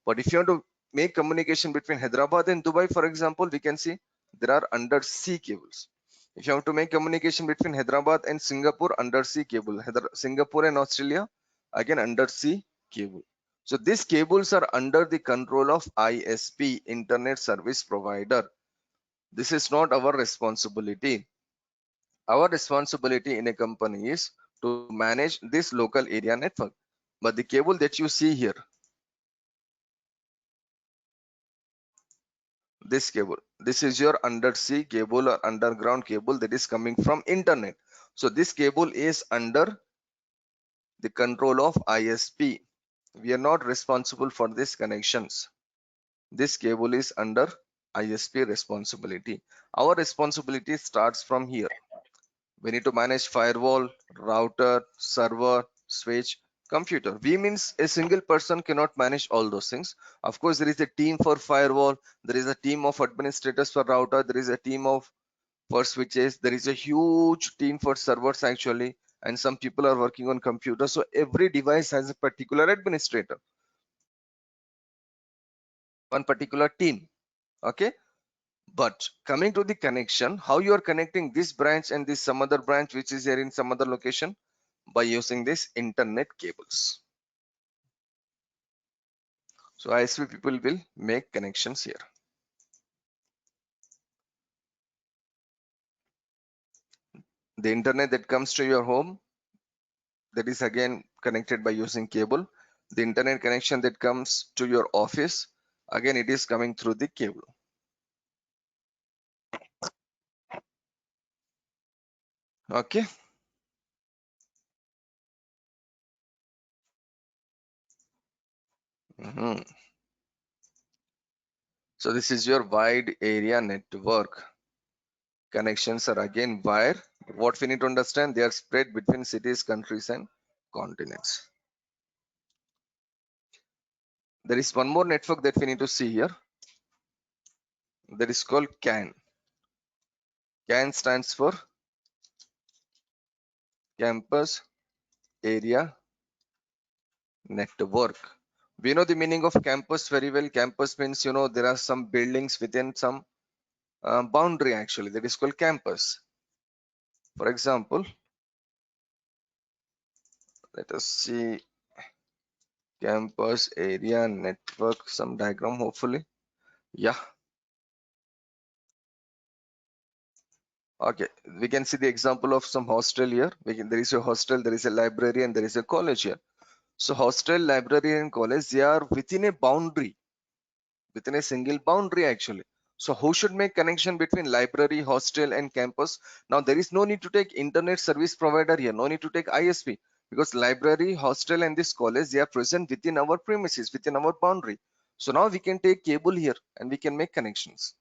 But if you want to make communication between Hyderabad and Dubai, for example, we can see there are undersea cables. If you want to make communication between Hyderabad and Singapore, undersea cable. Singapore and Australia, again undersea cable. So these cables are under the control of ISP, Internet Service Provider. This is not our responsibility. Our responsibility in a company is to manage this local area network. But the cable that you see here, this cable, this is your undersea cable or underground cable that is coming from internet. So this cable is under the control of ISP. We are not responsible for these connections. This cable is under ISP responsibility. Our responsibility starts from here. We need to manage firewall, router, server, switch, Computer. V means a single person cannot manage all those things. Of course, there is a team for firewall, there is a team of administrators for router, there is a team of for switches, there is a huge team for servers actually, and some people are working on computers. So every device has a particular administrator, one particular team. Okay, but coming to the connection, how you are connecting this branch and this some other branch which is here in some other location, by using this internet cables. So ISP people will make connections here. The internet that comes to your home, that is again connected by using cable. The internet connection that comes to your office, again it is coming through the cable. Okay. Mhm. So this is your wide area network. Connections are again wire. What we need to understand, they are spread between cities, countries, and continents. There is one more network that we need to see here. That is called CAN. CAN stands for Campus Area Network. We know the meaning of campus very well. Campus means, you know, there are some buildings within some boundary actually. That is called campus. For example, let us see campus area network, some diagram hopefully. Yeah. Okay, we can see the example of some hostel here. There is a hostel, there is a library, and there is a college here. So hostel, library, and college, they are within a boundary, within a single boundary actually. So who should make connection between library, hostel, and campus? Now there is no need to take internet service provider here, no need to take ISP, because library, hostel, and this college, they are present within our premises, within our boundary. So now we can take cable here and we can make connections.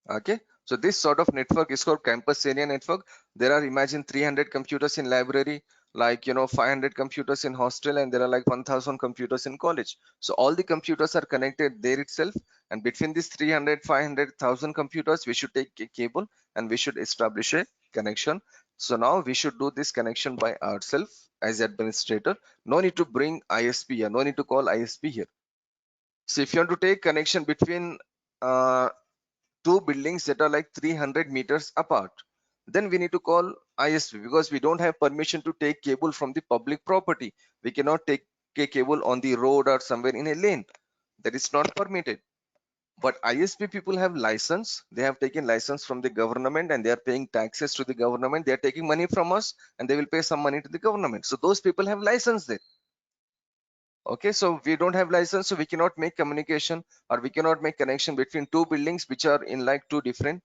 Okay, so this sort of network is called campus area network. There are, imagine, 300 computers in library, like, you know, 500 computers in hostel, and there are like 1000 computers in college. So all the computers are connected there itself, and between these 300, 500, 1000 computers, we should take a cable and we should establish a connection. So now we should do this connection by ourselves as administrator. No need to bring ISP here, no need to call ISP here. So if you want to take connection between two buildings that are like 300 meters apart, then we need to call ISP, because we don't have permission to take cable from the public property. We cannot take a cable on the road or somewhere in a lane. That is not permitted. But ISP people have license. They have taken license from the government and they are paying taxes to the government. They are taking money from us and they will pay some money to the government. So those people have license there. Okay, so we don't have license, so we cannot make communication or we cannot make connection between two buildings which are in like two different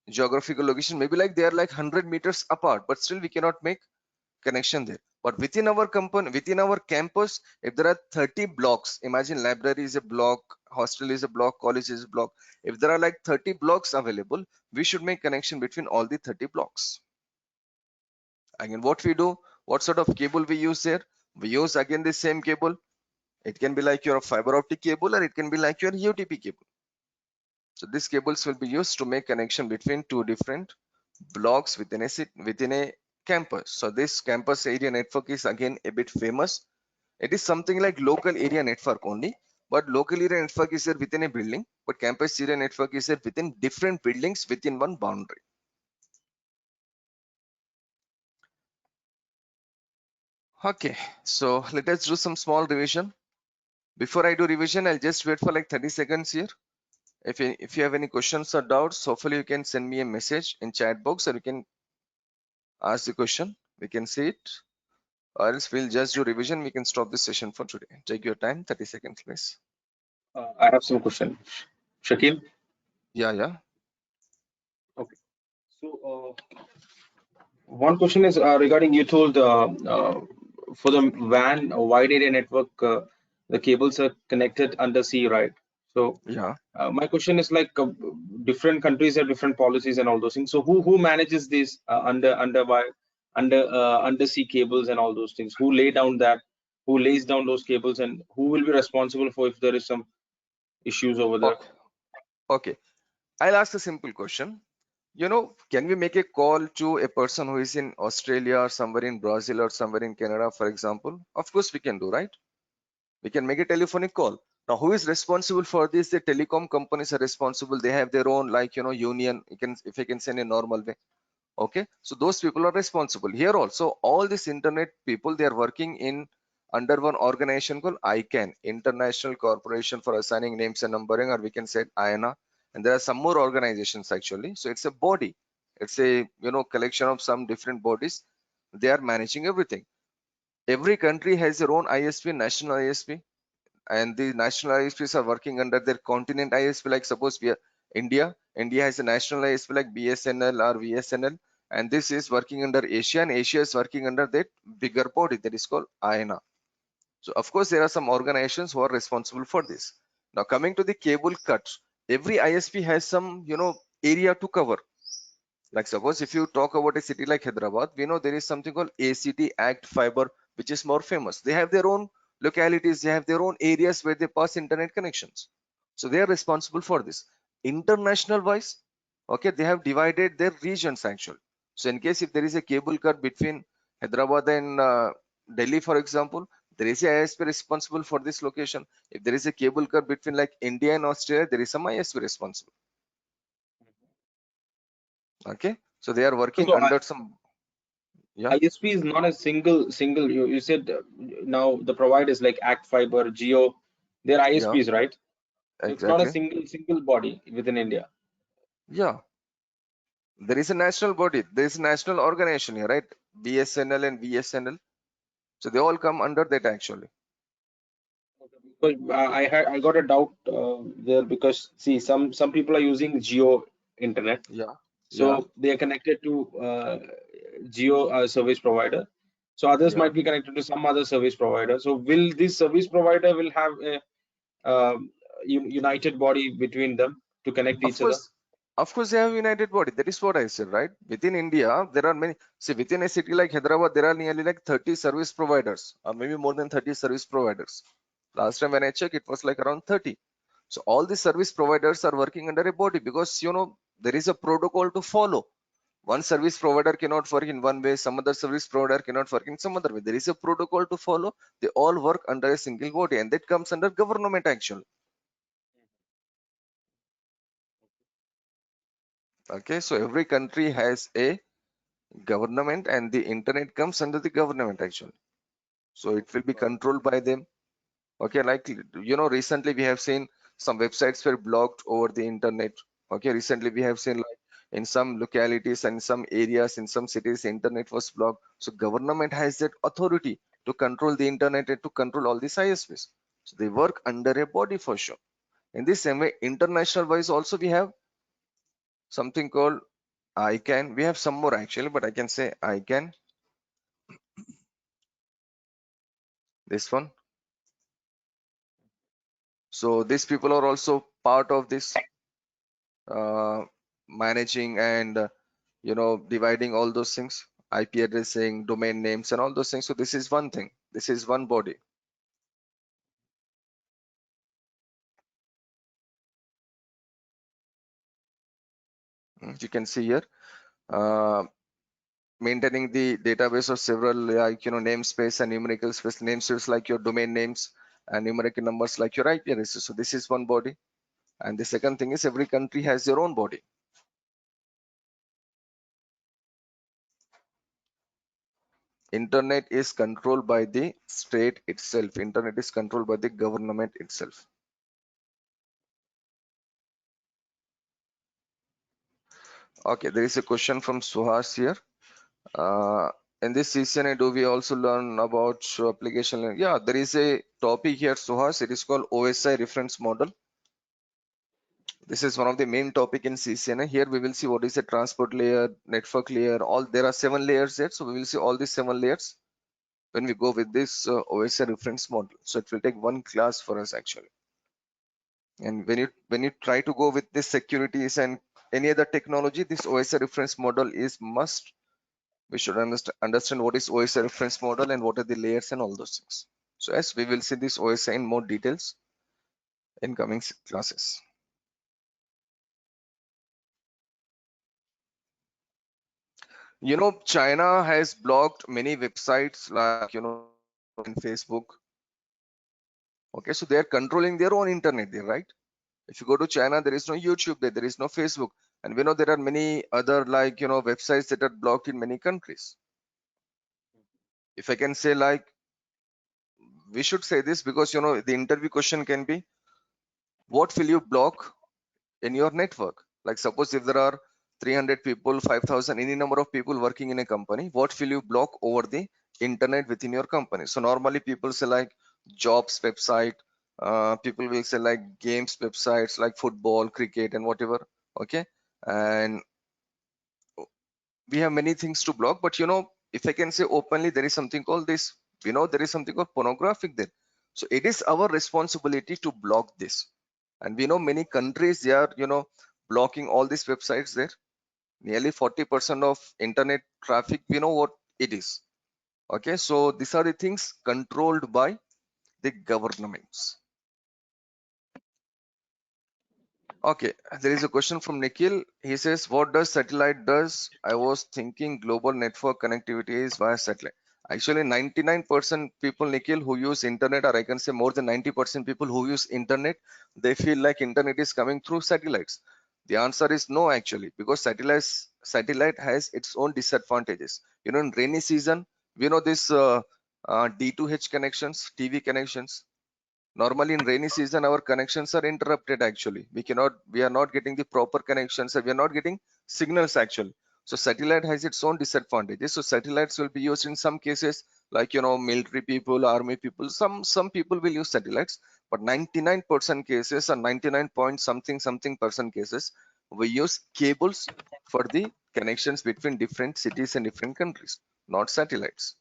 geographical location. Maybe like they are like 100 meters apart, but still we cannot make connection there. But within our company, within our campus, if there are 30 blocks, imagine library is a block, hostel is a block, college is a block. If there are like 30 blocks available, we should make connection between all the 30 blocks. Again, what we do, what sort of cable we use there? We use again the same cable. It can be like your fiber optic cable or it can be like your UTP cable. So these cables will be used to make connection between two different blocks within a campus. So this campus area network is again a bit famous. It is something like local area network only, but local area network is there within a building, but campus area network is there within different buildings within one boundary. Okay, so let us do some small revision. Before I do revision, I'll just wait for like 30 seconds here. If you have any questions or doubts, hopefully you can send me a message in chat box or you can ask the question. We can see it, or else we'll just do revision. We can stop this session for today. Take your time, 30 seconds, please. I have some question. Shakil? Yeah. Okay. So, one question is regarding you told for the WAN wide area network, the cables are connected under sea, right? So, Yeah. my question is like different countries have different policies and all those things. So, who manages this under why? undersea cables and all those things? Who lays down those cables, and who will be responsible for if there is some issues over there? Okay, okay. I'll ask a simple question. Can we make a call to a person who is in Australia or somewhere in Brazil or somewhere in Canada, for example? Of course, we can do, right? We can make a telephonic call. Now, who is responsible for this? The telecom companies are responsible. They have their own, like, union. If I can say in a normal way. Okay, so those people are responsible. Here also, all these internet people, they are working in under one organization called ICANN, International Corporation for Assigning Names and Numbering, or we can say IANA. And there are some more organizations actually. So it's a body. It's a collection of some different bodies. They are managing everything. Every country has their own ISP, national ISP, and the national ISPs are working under their continent ISP. Like suppose we are India has a national ISP like BSNL or VSNL, and this is working under Asia, and Asia is working under that bigger body that is called IANA. So of course there are some organizations who are responsible for this. Now coming to the cable cuts, every ISP has some area to cover. Like suppose if you talk about a city like Hyderabad, we know there is something called ACT Act Fiber, which is more famous. They have their own localities, they have their own areas where they pass internet connections. So they are responsible for this. International wise, okay, they have divided their regions actually. So in case if there is a cable cut between Hyderabad and Delhi, for example, there is a ISP responsible for this location. If there is a cable cut between like India and Australia, there is some ISP responsible. Okay, so they are working So under some. Yeah, ISP is not a single. You said now the providers like Act Fiber, Geo, they're yeah, ISPs, right? So it's not a exactly. single body within India. Yeah, there is a national body, there is a national organization here, right? BSNL and VSNL. So they all come under that actually. But I got a doubt there, because see, some people are using Geo internet, Yeah, yeah, so they are connected to Geo service provider. So others yeah. might be connected to some other service provider. So will this service provider will have a united body between them to connect Of each other? course, of course, they have united body. That is what I said, right? Within India, there are many. See, within a city like Hyderabad, there are nearly like 30 service providers, or maybe more than 30 service providers. Last time when I checked, it was like around 30. So all the service providers are working under a body because there is a protocol to follow. One service provider cannot work in one way, some other service provider cannot work in some other way. There is a protocol to follow. They all work under a single body, and that comes under government actually. Okay, so every country has a government, and the internet comes under the government actually. So it will be controlled by them. Okay, like recently we have seen some websites were blocked over the internet. Okay, recently we have seen like in some localities and some areas in some cities internet was blocked. So government has that authority to control the internet and to control all these ISPs. So they work under a body for sure. In this same way, international wise also we have something called ICANN. We have some more actually, but I can say ICANN. This one. So these people are also part of this managing and dividing all those things, IP addressing, domain names, and all those things. So this is one thing. This is one body. You can see here, maintaining the database of several like namespace and numerical space. Namespace like your domain names, and numerical numbers like your IP addresses. So this is one body. And the second thing is every country has their own body. Internet is controlled by the state itself. Internet is controlled by the government itself. Okay, there is a question from Suhas here. In this CCNA, do we also learn about application? Yeah, there is a topic here, Suhas. It is called OSI reference model. This is one of the main topic in CCNA. Here we will see what is the transport layer, network layer. All there are 7 layers there, so we will see all these 7 layers when we go with this OSI reference model. So it will take one class for us actually. And when you try to go with this securities and any other technology, this OSI reference model is must we should understand what is OSI reference model and what are the layers and all those things. So yes, we will see this OSI in more details in coming classes. You know, China has blocked many websites like, you know, in Facebook. Okay, so they are controlling their own internet there, right? If you go to China, there is no YouTube there, there is no Facebook. And we know there are many other, like, you know, websites that are blocked in many countries. If I can say, like, we should say this because, you know, the interview question can be, what will you block in your network? Like, suppose if there are 300 people, 5,000, any number of people working in a company, what will you block over the internet within your company? So normally people say like jobs website, people will say like games websites like football, cricket, and whatever. Okay, and we have many things to block, but you know, if I can say openly, there is something called this, you know, there is something called pornographic there. So it is our responsibility to block this. And we know many countries, they are, you know, blocking all these websites there. Nearly 40% of internet traffic, we know what it is. Okay, so these are the things controlled by the governments. Okay, there is a question from Nikhil. He says, what does satellite does? I was thinking global network connectivity is via satellite. Actually, 99% people, Nikhil, who use internet, or I can say more than 90% people who use internet, they feel like internet is coming through satellites. The answer is no, actually, because satellite has its own disadvantages. You know, in rainy season, we know this D2H connections, TV connections. Normally in rainy season, our connections are interrupted. Actually, we are not getting the proper connections, and we are not getting signals actually. So satellite has its own disadvantages. So satellites will be used in some cases, like, you know, military people, army people, some people will use satellites, but 99% cases, or 99 point something percent cases, we use cables for the connections between different cities and different countries, not satellites.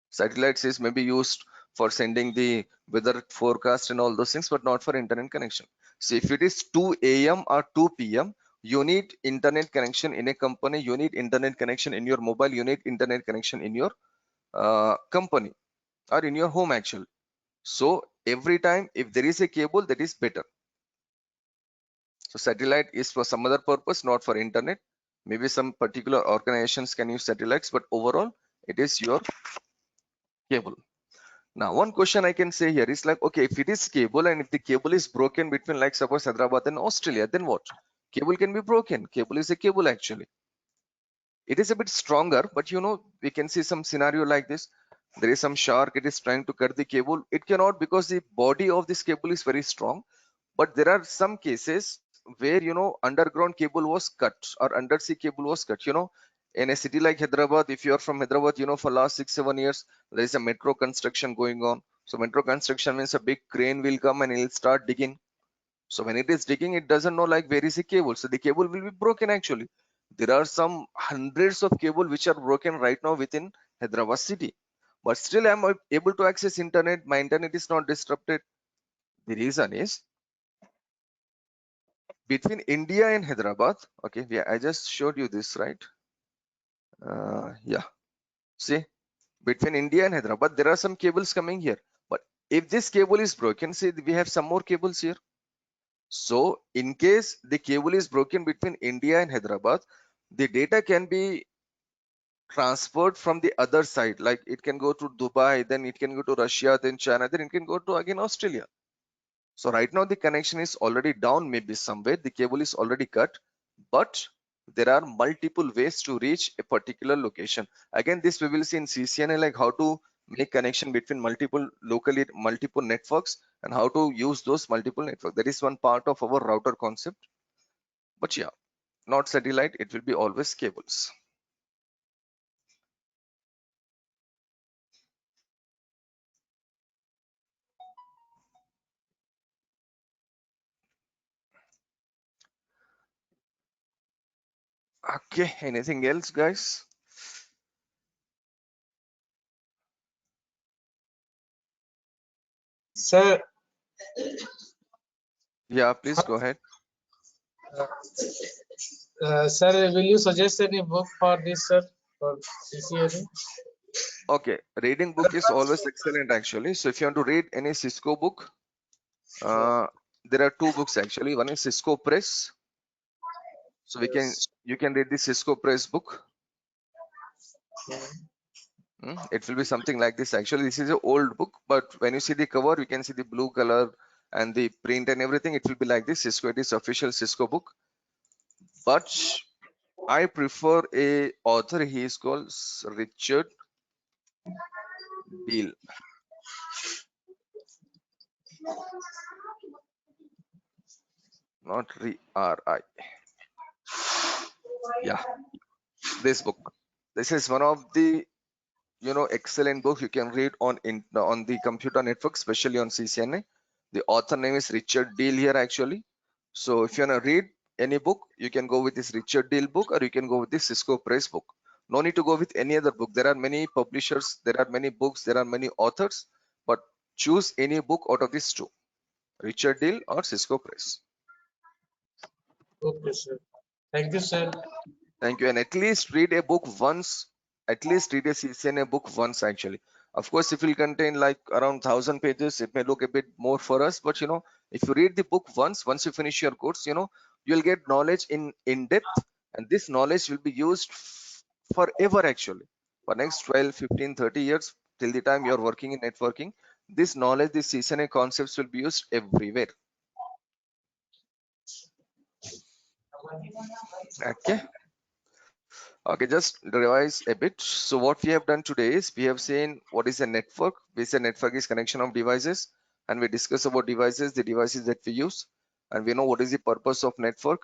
Satellites is maybe used for sending the weather forecast and all those things, but not for internet connection. So if it is 2 a.m. or 2 p.m., you need internet connection in a company, you need internet connection in your mobile, you need internet connection in your company or in your home actually. So every time if there is a cable, that is better. So satellite is for some other purpose, not for internet. Maybe some particular organizations can use satellites, but overall it is your cable. Now, one question I can say here is like, okay, if it is cable and if the cable is broken between, like, suppose Hyderabad and Australia, then what? Cable can be broken. Cable is a cable actually. It is a bit stronger, but you know, we can see some scenario like this. There is some shark, it is trying to cut the cable. It cannot, because the body of this cable is very strong. But there are some cases where, you know, underground cable was cut or undersea cable was cut. You know, in a city like Hyderabad, if you are from Hyderabad, you know, for last 6-7 years, there is a metro construction going on. So metro construction means a big crane will come and it will start digging. So when it is digging, it doesn't know like where is the cable. So the cable will be broken actually. There are some hundreds of cable which are broken right now within Hyderabad city. But still I'm able to access internet. My internet is not disrupted. The reason is between India and Hyderabad. Okay, yeah, I just showed you this, right? Yeah, see, between India and Hyderabad, there are some cables coming here. But if this cable is broken, see, we have some more cables here. So in case the cable is broken between India and Hyderabad, the data can be transferred from the other side. Like it can go to Dubai, then it can go to Russia, then China, then it can go to again Australia. So right now the connection is already down, maybe somewhere the cable is already cut, but there are multiple ways to reach a particular location. Again, this we will see in CCNA, like how to make connection between multiple networks and how to use those multiple networks. That is one part of our router concept. But yeah, not satellite, it will be always cables. Okay, anything else, guys? Sir, Yeah, please go ahead. sir, will you suggest any book for this, sir? for CCNA? Okay, reading book is always excellent actually. So if you want to read any Cisco book, there are two books actually. One is Cisco Press. So you can read the Cisco Press book. It will be something like this. Actually, this is an old book, but when you see the cover, you can see the blue color and the print and everything. It will be like this. Cisco, it is official Cisco book. But I prefer a author. He is called Richard Deal. Not R-I. Yeah, this book. This is one of the excellent book you can read on the computer network, especially on CCNA. The author name is Richard Deal here actually. So if you want to read any book, you can go with this Richard Deal book, or you can go with this Cisco Press book. No need to go with any other book. There are many publishers, there are many books, there are many authors, but choose any book out of these two, Richard Deal or Cisco Press. Okay, sir. Thank you, sir. Thank you. And at least read a book once. At least read a CCNA book once actually. Of course, if it will contain like around 1,000 pages, it may look a bit more for us. But if you read the book once you finish your course, you'll get knowledge in depth, and this knowledge will be used forever actually. For next 12, 15, 30 years, till the time you're working in networking, this knowledge, this CCNA concepts will be used everywhere. Okay. Okay, just revise a bit. So what we have done today is we have seen what is a network. We said network is connection of devices, and we discuss about devices, the devices that we use, and we know what is the purpose of network.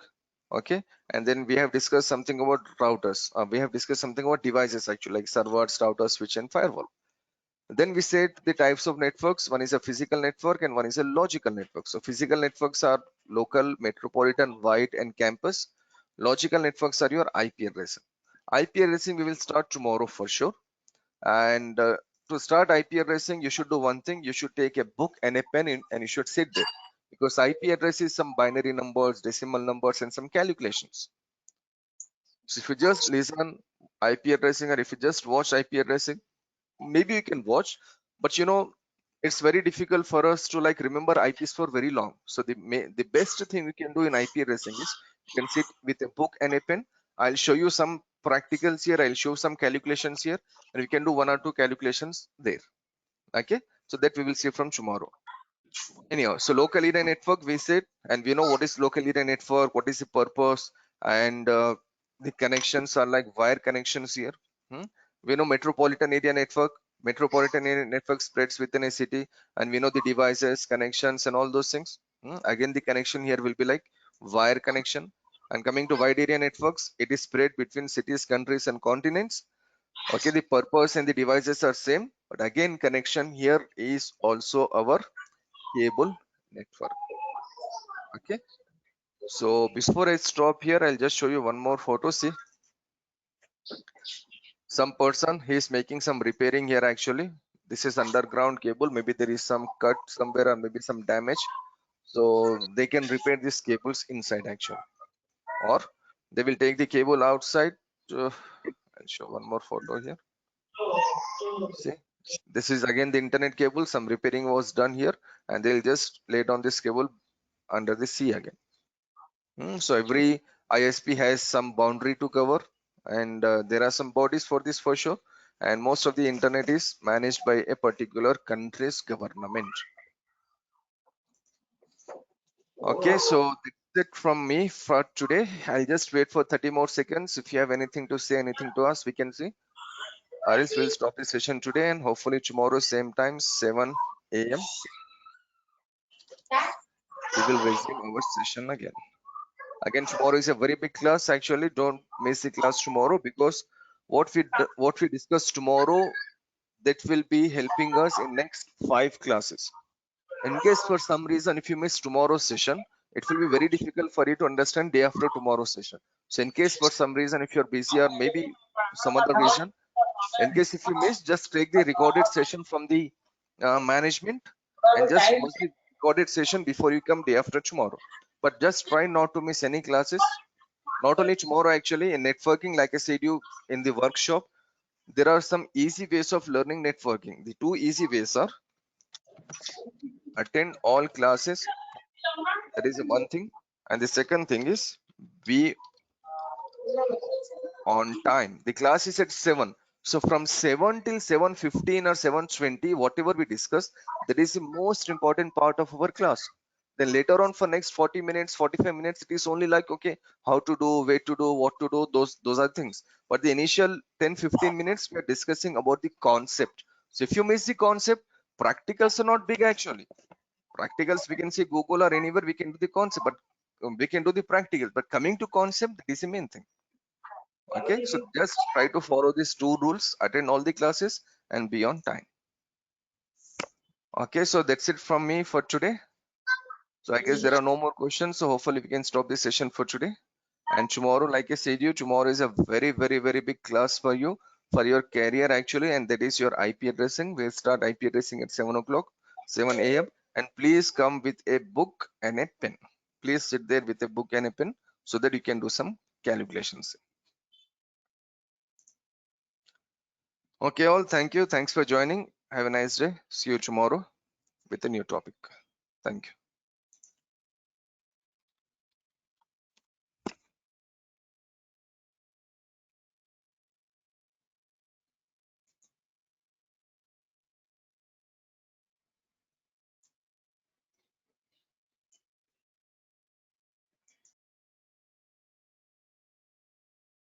Okay, and then we have discussed something about routers. We have discussed something about devices actually, like servers, routers, switch, and firewall. Then we said the types of networks. One is a physical network and one is a logical network. So physical networks are local, metropolitan, wide, and campus. Logical networks are your IP addressing. IP addressing we will start tomorrow for sure. And to start IP addressing, you should do one thing. You should take a book and a pen and you should sit there, because IP address is some binary numbers, decimal numbers, and some calculations. So if you just listen IP addressing, or if you just watch IP addressing, maybe you can watch, but it's very difficult for us to like remember IPs for very long. So the best thing we can do in IP addressing is you can sit with a book and a pen. I'll show you some practicals here, I'll show some calculations here, and we can do 1 or 2 calculations there. Okay, so that we will see from tomorrow. Anyhow, so local area network we said, and we know what is local area network, what is the purpose, and the connections are like wire connections here. We know metropolitan area network. Metropolitan area network spreads within a city, and we know the devices, connections, and all those things. Again, the connection here will be like wire connection. And coming to wide area networks, it is spread between cities, countries, and continents. Okay, the purpose and the devices are same, but again, connection here is also our cable network. Okay, so before I stop here, I'll just show you one more photo. See, some person, he is making some repairing here actually. This is underground cable. Maybe there is some cut somewhere or maybe some damage, so they can repair these cables inside actually, or they will take the cable outside. I'll show one more photo here. See, this is again the internet cable. Some repairing was done here, and they'll just lay down this cable under the sea again. So every ISP has some boundary to cover, and there are some bodies for this for sure. And most of the internet is managed by a particular country's government. Okay, so that's it from me for today. I'll just wait for 30 more seconds. If you have anything to say, anything to us, we can see. Or else we'll stop the session today, and hopefully tomorrow same time 7 a.m. we will resume our session again. Again, tomorrow is a very big class. Actually, don't miss the class tomorrow, because what we discuss tomorrow, that will be helping us in next 5 classes. In case for some reason if you miss tomorrow's session, it will be very difficult for you to understand day after tomorrow's session. So in case for some reason if you're busy or maybe some other reason, in case if you miss, just take the recorded session from the management and just watch the recorded session before you come day after tomorrow. But just try not to miss any classes. Not only tomorrow, actually, in networking, like I said you in the workshop, there are some easy ways of learning networking. The two easy ways are attend all classes. That is one thing. And the second thing is be on time. The class is at 7. So from 7 till 7:15 or 7:20, whatever we discuss, that is the most important part of our class. Then later on for next 40 minutes, 45 minutes, it is only like, okay, how to do, where to do, what to do, those are things. But the initial 10-15 minutes, we are discussing about the concept. So if you miss the concept, practicals are not big actually. Practicals, we can say Google or anywhere we can do the concept, but we can do the practical. But coming to concept, that is the main thing. Okay, so just try to follow these two rules, attend all the classes and be on time. Okay, so that's it from me for today. So I guess there are no more questions, so hopefully we can stop this session for today. And tomorrow, like I said you, tomorrow is a very big class for you, for your career actually, and that is your IP addressing. We'll start IP addressing at 7 o'clock, 7 a.m. And please come with a book and a pen. Please sit there with a book and a pen so that you can do some calculations. Okay, all. Thank you. Thanks for joining. Have a nice day. See you tomorrow with a new topic. Thank you.